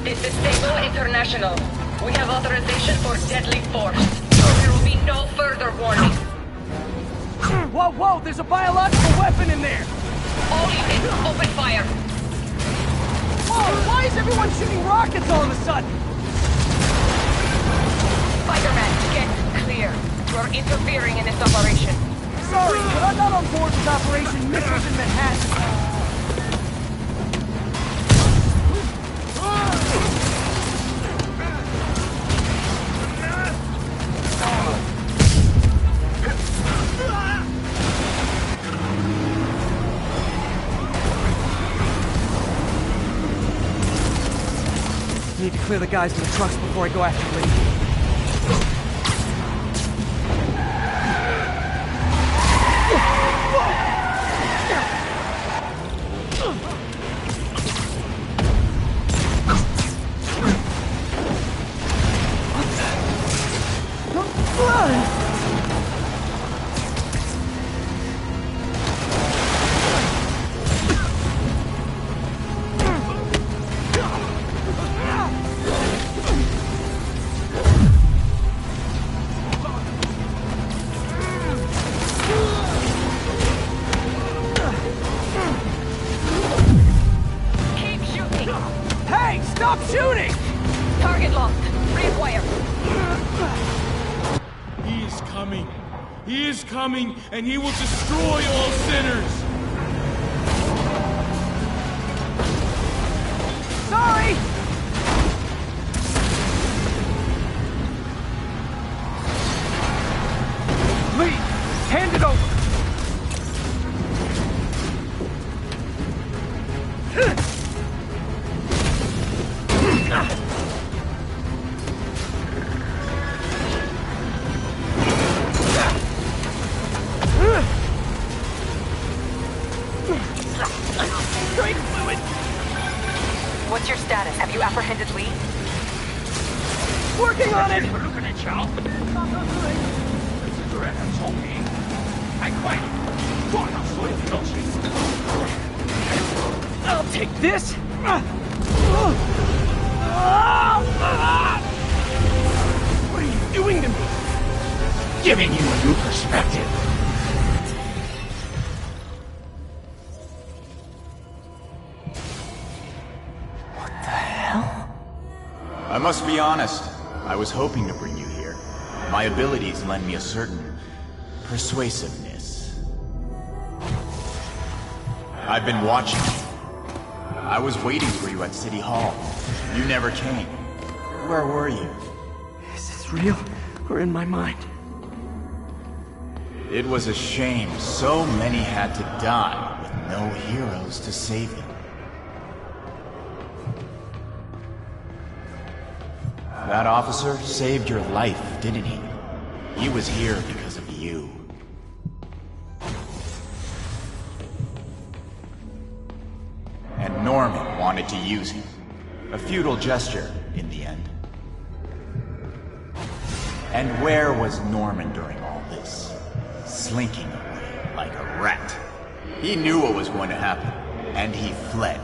S9: This is Stable International. We have authorization for deadly force. There will be no further warning.
S12: Whoa, whoa, there's a biological weapon in there!
S9: All units, open fire!
S12: Whoa, why is everyone shooting rockets all of a sudden?
S9: Spiderman, get clear. You're interfering in this operation.
S12: Sorry, but I'm not on board with Operation Missiles in Manhattan. Need to clear the guys in the trucks before I go after Lee. Hey, stop shooting!
S9: Target locked. Rewire.
S23: He is coming. He is coming, and he will destroy all sinners.
S12: Sorry! Lee, hand it over!
S13: What's your status? Have you apprehended Lee?
S12: Working on it! I'll take this! What are you doing to me?
S5: Giving you a new perspective.
S22: I must be honest. I was hoping to bring you here. My abilities lend me a certain persuasiveness. I've been watching you. I was waiting for you at City Hall. You never came. Where were you?
S12: Is this real or in my mind?
S22: It was a shame so many had to die with no heroes to save them. That officer saved your life, didn't he? He was here because of you. And Norman wanted to use him. A futile gesture, in the end. And where was Norman during all this? Slinking away like a rat. He knew what was going to happen, and he fled.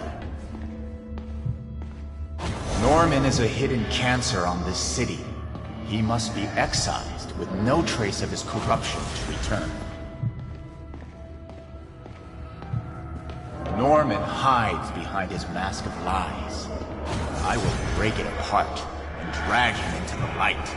S22: Norman is a hidden cancer on this city. He must be excised with no trace of his corruption to return. Norman hides behind his mask of lies. I will break it apart and drag him into the light.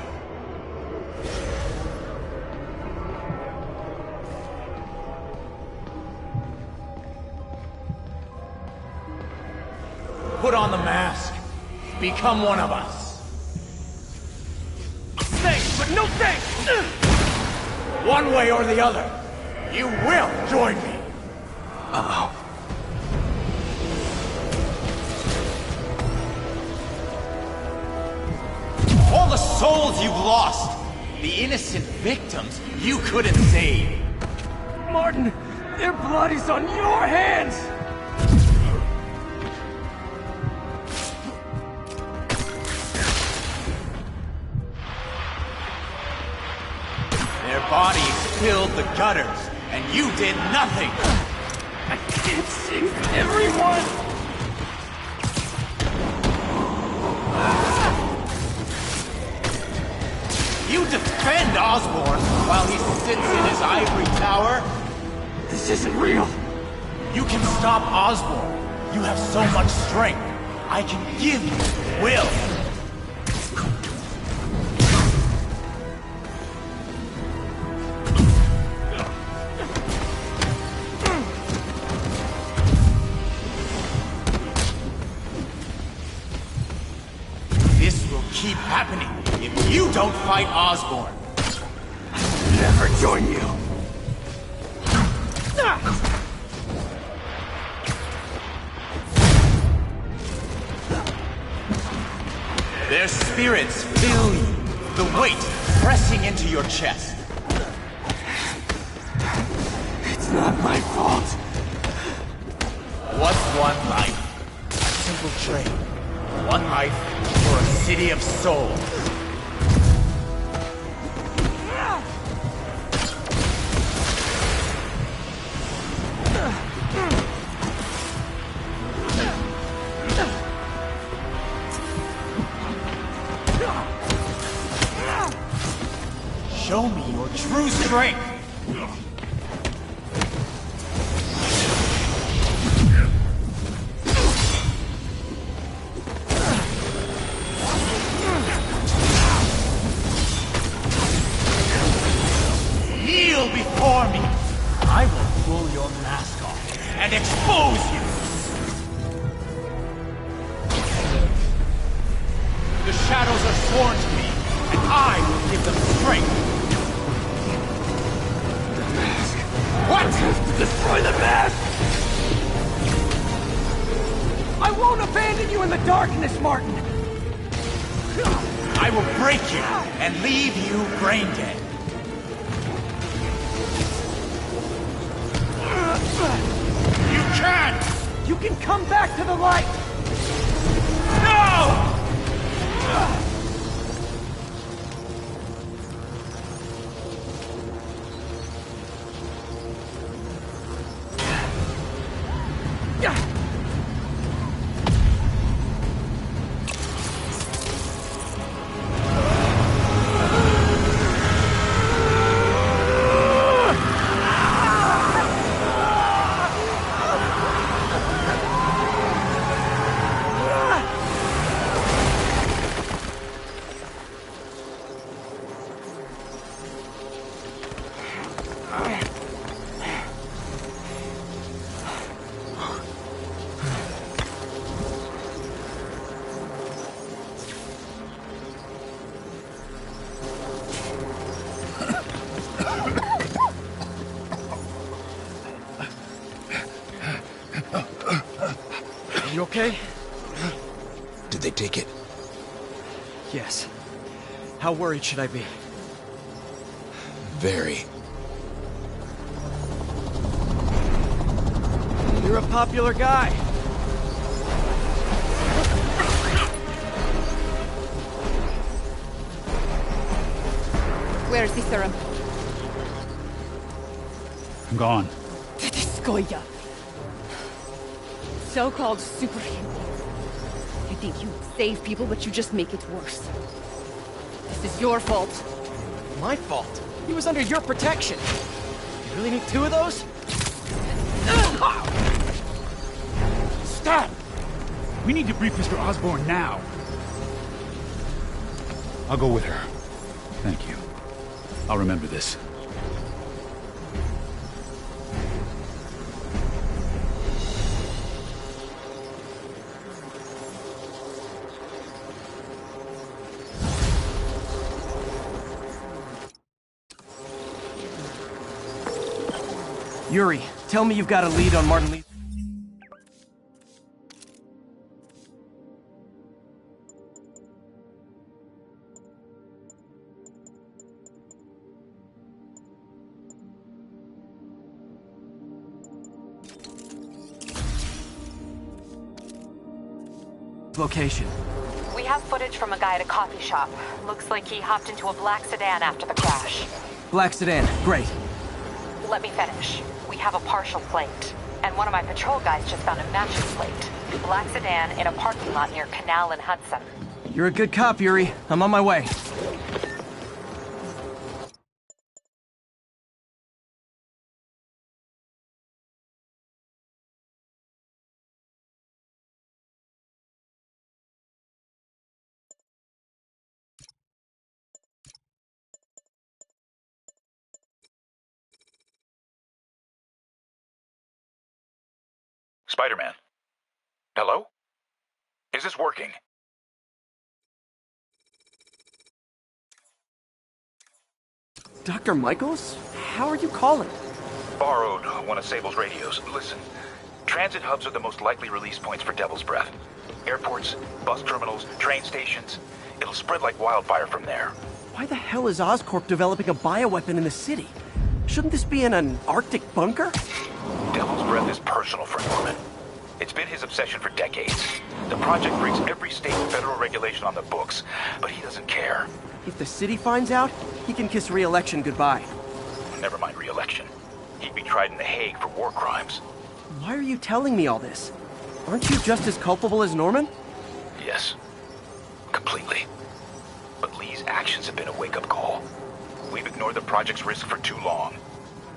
S5: Put on the mask. Become one of us. Thanks, but no thanks! One way or the other, you will join me.
S22: Uh-oh. All the souls you've lost, the innocent victims you couldn't save.
S5: Martin, their blood is on your hands!
S22: Their bodies filled the gutters, and you did nothing!
S5: I can't save everyone!
S22: You defend Osborn while he sits in his ivory tower?
S5: This isn't real.
S22: You can stop Osborn. You have so much strength. I can give you will. This will keep happening if you don't fight Osborn.
S5: I'll never join you.
S22: Their spirits fill you, the weight pressing into your chest.
S5: It's not my fault.
S22: What's one life? A simple trade. One life for a city of souls. Show me your true strength! Kneel before me! I will pull your mask off and expose you! The shadows are sworn to me, and I will give them strength! What?
S5: To destroy the mask! I won't abandon you in the darkness, Martin!
S22: I will break you and leave you brain dead. You can't!
S5: You can come back to the light!
S22: No!
S2: You okay?
S4: Did they take it?
S2: Yes. How worried should I be?
S4: Very.
S2: You're a popular guy.
S6: Where's the serum?
S10: I'm gone.
S6: So-called superhero.
S16: think you save people, but you just make it worse. This is your fault.
S2: My fault? He was under your protection. You really need two of those?
S23: Stop! We need to brief Mr. Osborn now. I'll go with her. Thank you. I'll remember this.
S2: Yuri, tell me you've got a lead on Martin Lee's location.
S13: We have footage from a guy at a coffee shop. Looks like he hopped into a black sedan after the crash.
S2: Black sedan, great.
S13: Let me finish. We have a partial plate. And one of my patrol guys just found a matching plate. Black sedan in a parking lot near Canal and Hudson.
S2: You're a good cop, Yuri. I'm on my way.
S6: Spiderman. Hello? Is this working?
S2: Dr. Michaels? How are you calling?
S6: Borrowed one of Sable's radios. Listen, transit hubs are the most likely release points for Devil's Breath. Airports, bus terminals, train stations. It'll spread like wildfire from there.
S2: Why the hell is Oscorp developing a bioweapon in the city? Shouldn't this be in an Arctic bunker?
S6: Devil's Breath is personal for Norman. It's been his obsession for decades. The project breaks every state and federal regulation on the books, but he doesn't care.
S2: If the city finds out, he can kiss re-election goodbye.
S6: Never mind re-election. He'd be tried in The Hague for war crimes.
S2: Why are you telling me all this? Aren't you just as culpable as Norman?
S6: Yes. Completely. But Lee's actions have been a wake-up call. We've ignored the project's risk for too long.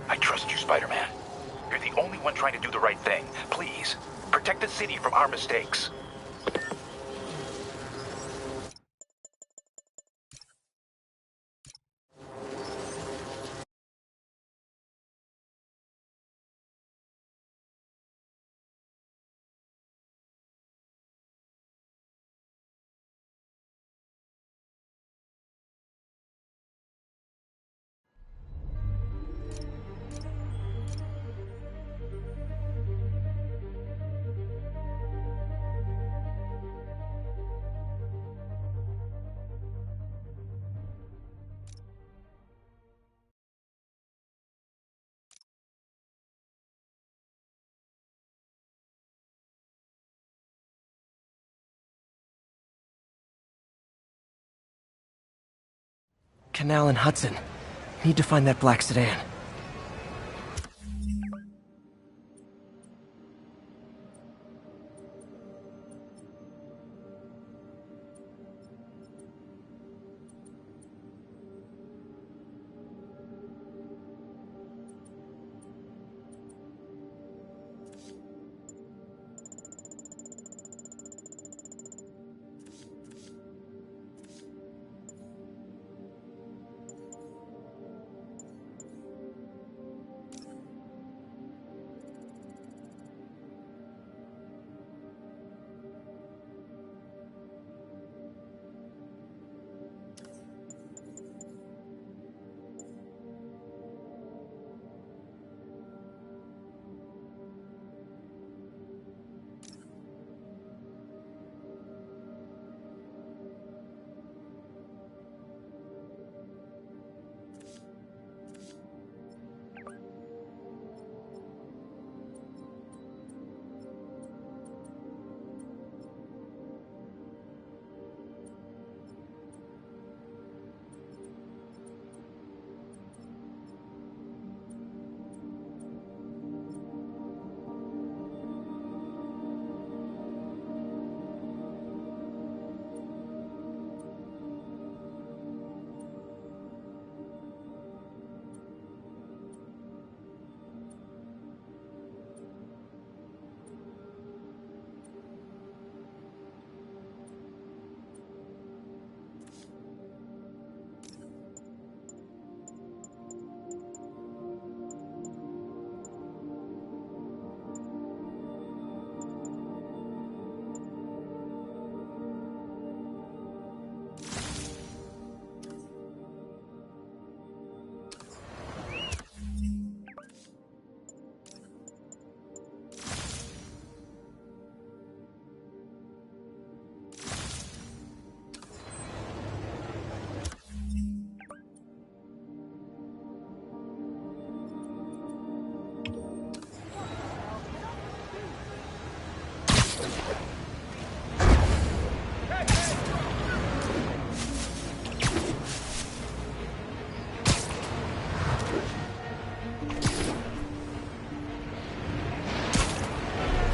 S6: I trust you, Spider-Man. You're the only one trying to do the right thing. Please, protect the city from our mistakes.
S2: Canal and Hudson. Need to find that black sedan.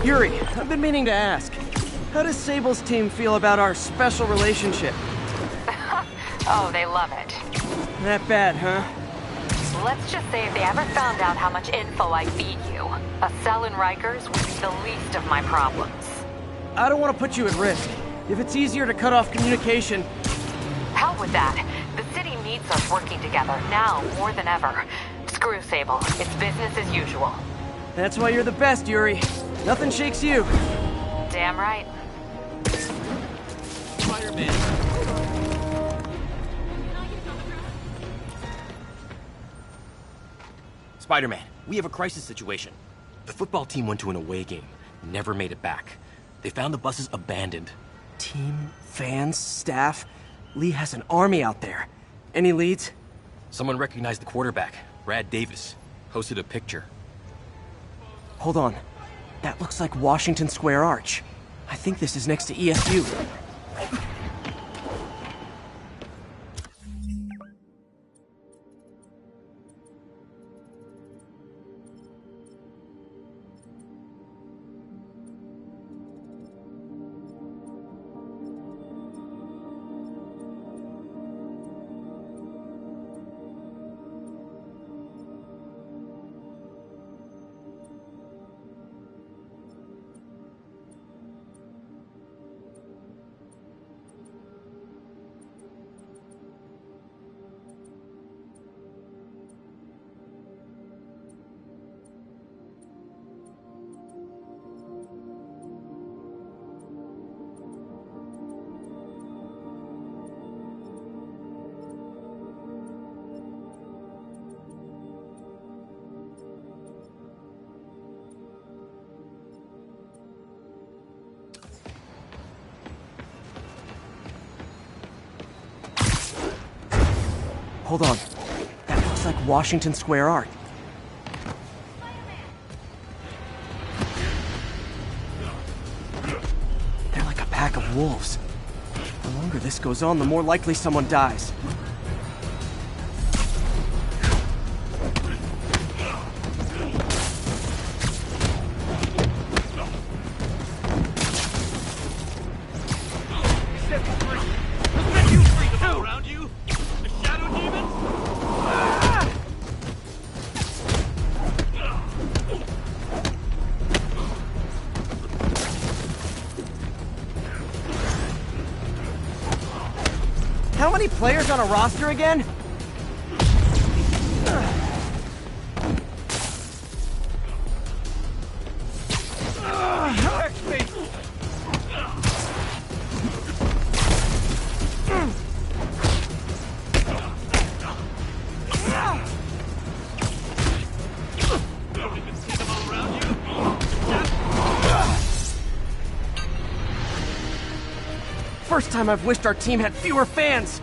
S2: Yuri, I've been meaning to ask. How does Sable's team feel about our special relationship?
S13: Oh, they love it.
S2: That bad, huh?
S13: Let's just say if they ever found out how much info I feed you, a cell in Rikers would be the least of my problems.
S2: I don't want to put you at risk. If it's easier to cut off communication...
S13: Hell with that. The city needs us working together, now more than ever. Screw Sable. It's business as usual.
S2: That's why you're the best, Yuri. Nothing shakes you.
S13: Damn right.
S7: Spider-Man.
S17: Spider-Man, we have a crisis situation. The football team went to an away game, never made it back. They found the buses abandoned.
S2: Team, fans, staff... Lee has an army out there. Any leads?
S17: Someone recognized the quarterback, Brad Davis. Posted a picture.
S2: Hold on. That looks like Washington Square Arch. I think this is next to ESU. Hold on. That looks like Washington Square Arch. They're like a pack of wolves. The longer this goes on, the more likely someone dies. How many players on a roster again? First time I've wished our team had fewer fans!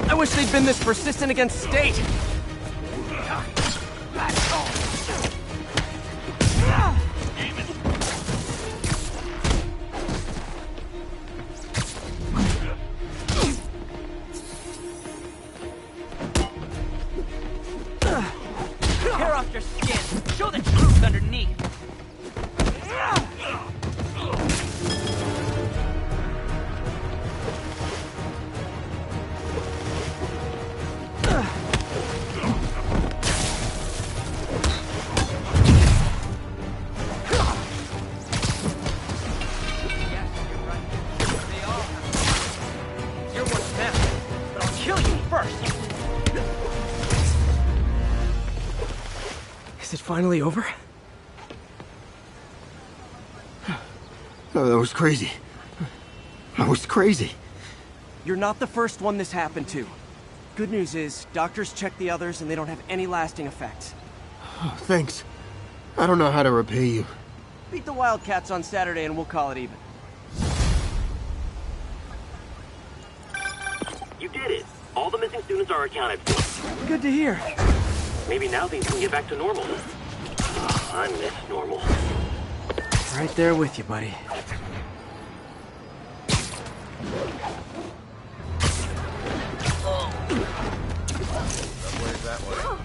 S2: I wish they'd been this persistent against State! Hair off your
S5: your skin. Show the truth underneath.
S2: Is it finally over?
S10: No, that was crazy. That was crazy.
S2: You're not the first one this happened to. Good news is, doctors checked the others and they don't have any lasting effects.
S10: Oh, thanks. I don't know how to repay you.
S2: Beat the Wildcats on Saturday and we'll call it even.
S15: You did it. All the missing students are accounted for.
S2: Good to hear.
S15: Maybe now things can get back to normal. I miss normal.
S2: Right there with you, buddy.
S19: Where's that way?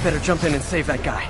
S2: Better jump in and save that guy.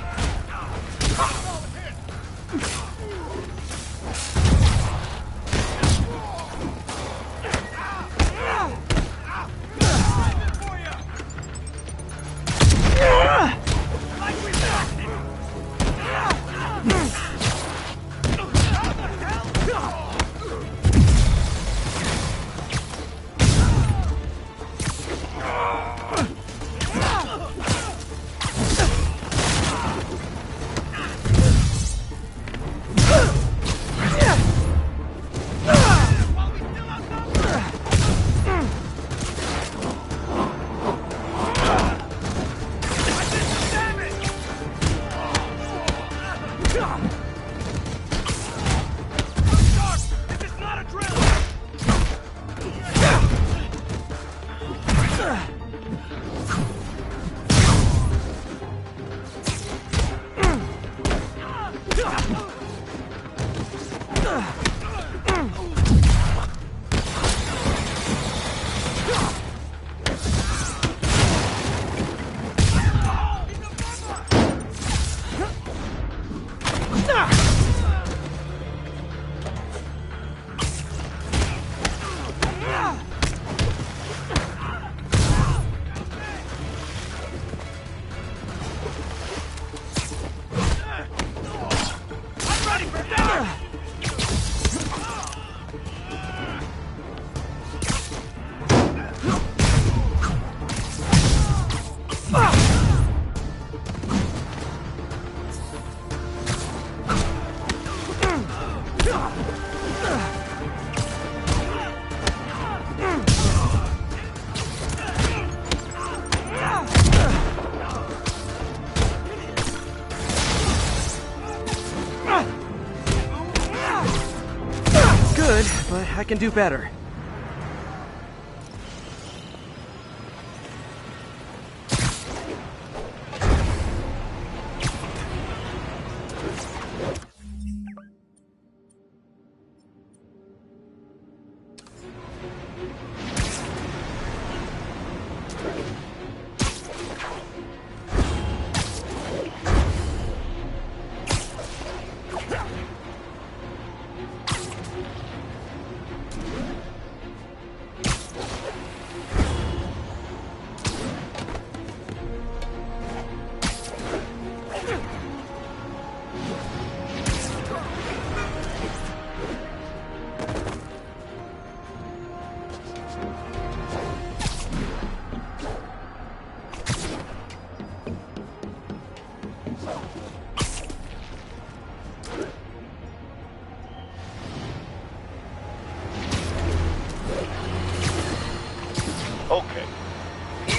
S2: Good, but I can do better.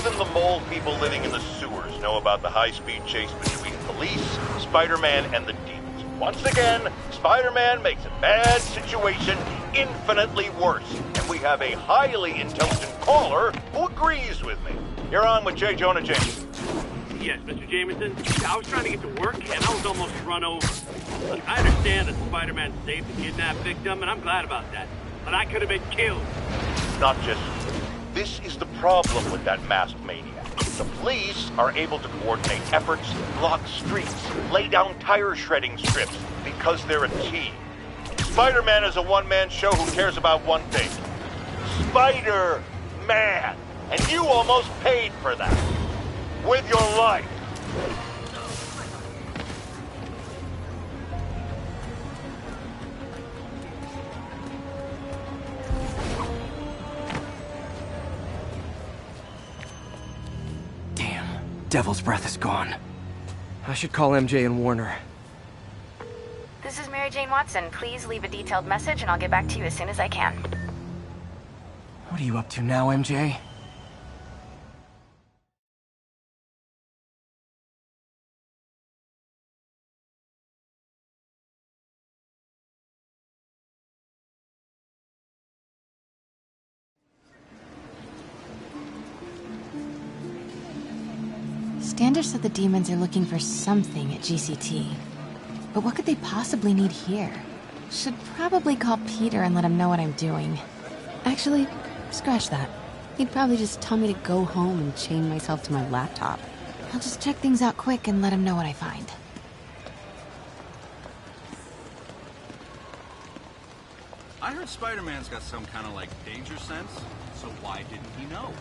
S3: Even the mole people living in the sewers know about the high-speed chase between police, Spider-Man, and the demons. Once again, Spider-Man makes a bad situation infinitely worse, and we have a highly intelligent caller who agrees with me. You're on with J. Jonah Jameson.
S15: Yes, Mr. Jameson. I was trying to get to work, and I was almost run over. Look, I understand that Spider-Man saved the kidnapped victim, and I'm glad about that. But I could have been killed.
S3: Not just you. This is the problem with that masked maniac. The police are able to coordinate efforts, block streets, lay down tire shredding strips, because they're a team. Spider-Man is a one-man show who cares about one thing. Spider-Man! And you almost paid for that. With your life.
S2: Damn, Devil's Breath is gone. I should call MJ and warn her.
S13: This is Mary Jane Watson. Please leave a detailed message and I'll get back to you as soon as I can.
S2: What are you up to now, MJ?
S8: Standish said the demons are looking for something at GCT. But what could they possibly need here? Should probably call Peter and let him know what I'm doing. Actually, scratch that. He'd probably just tell me to go home and chain myself to my laptop. I'll just check things out quick and let him know what I find.
S21: I heard Spider-Man's got some kind of, danger sense, so why didn't he know?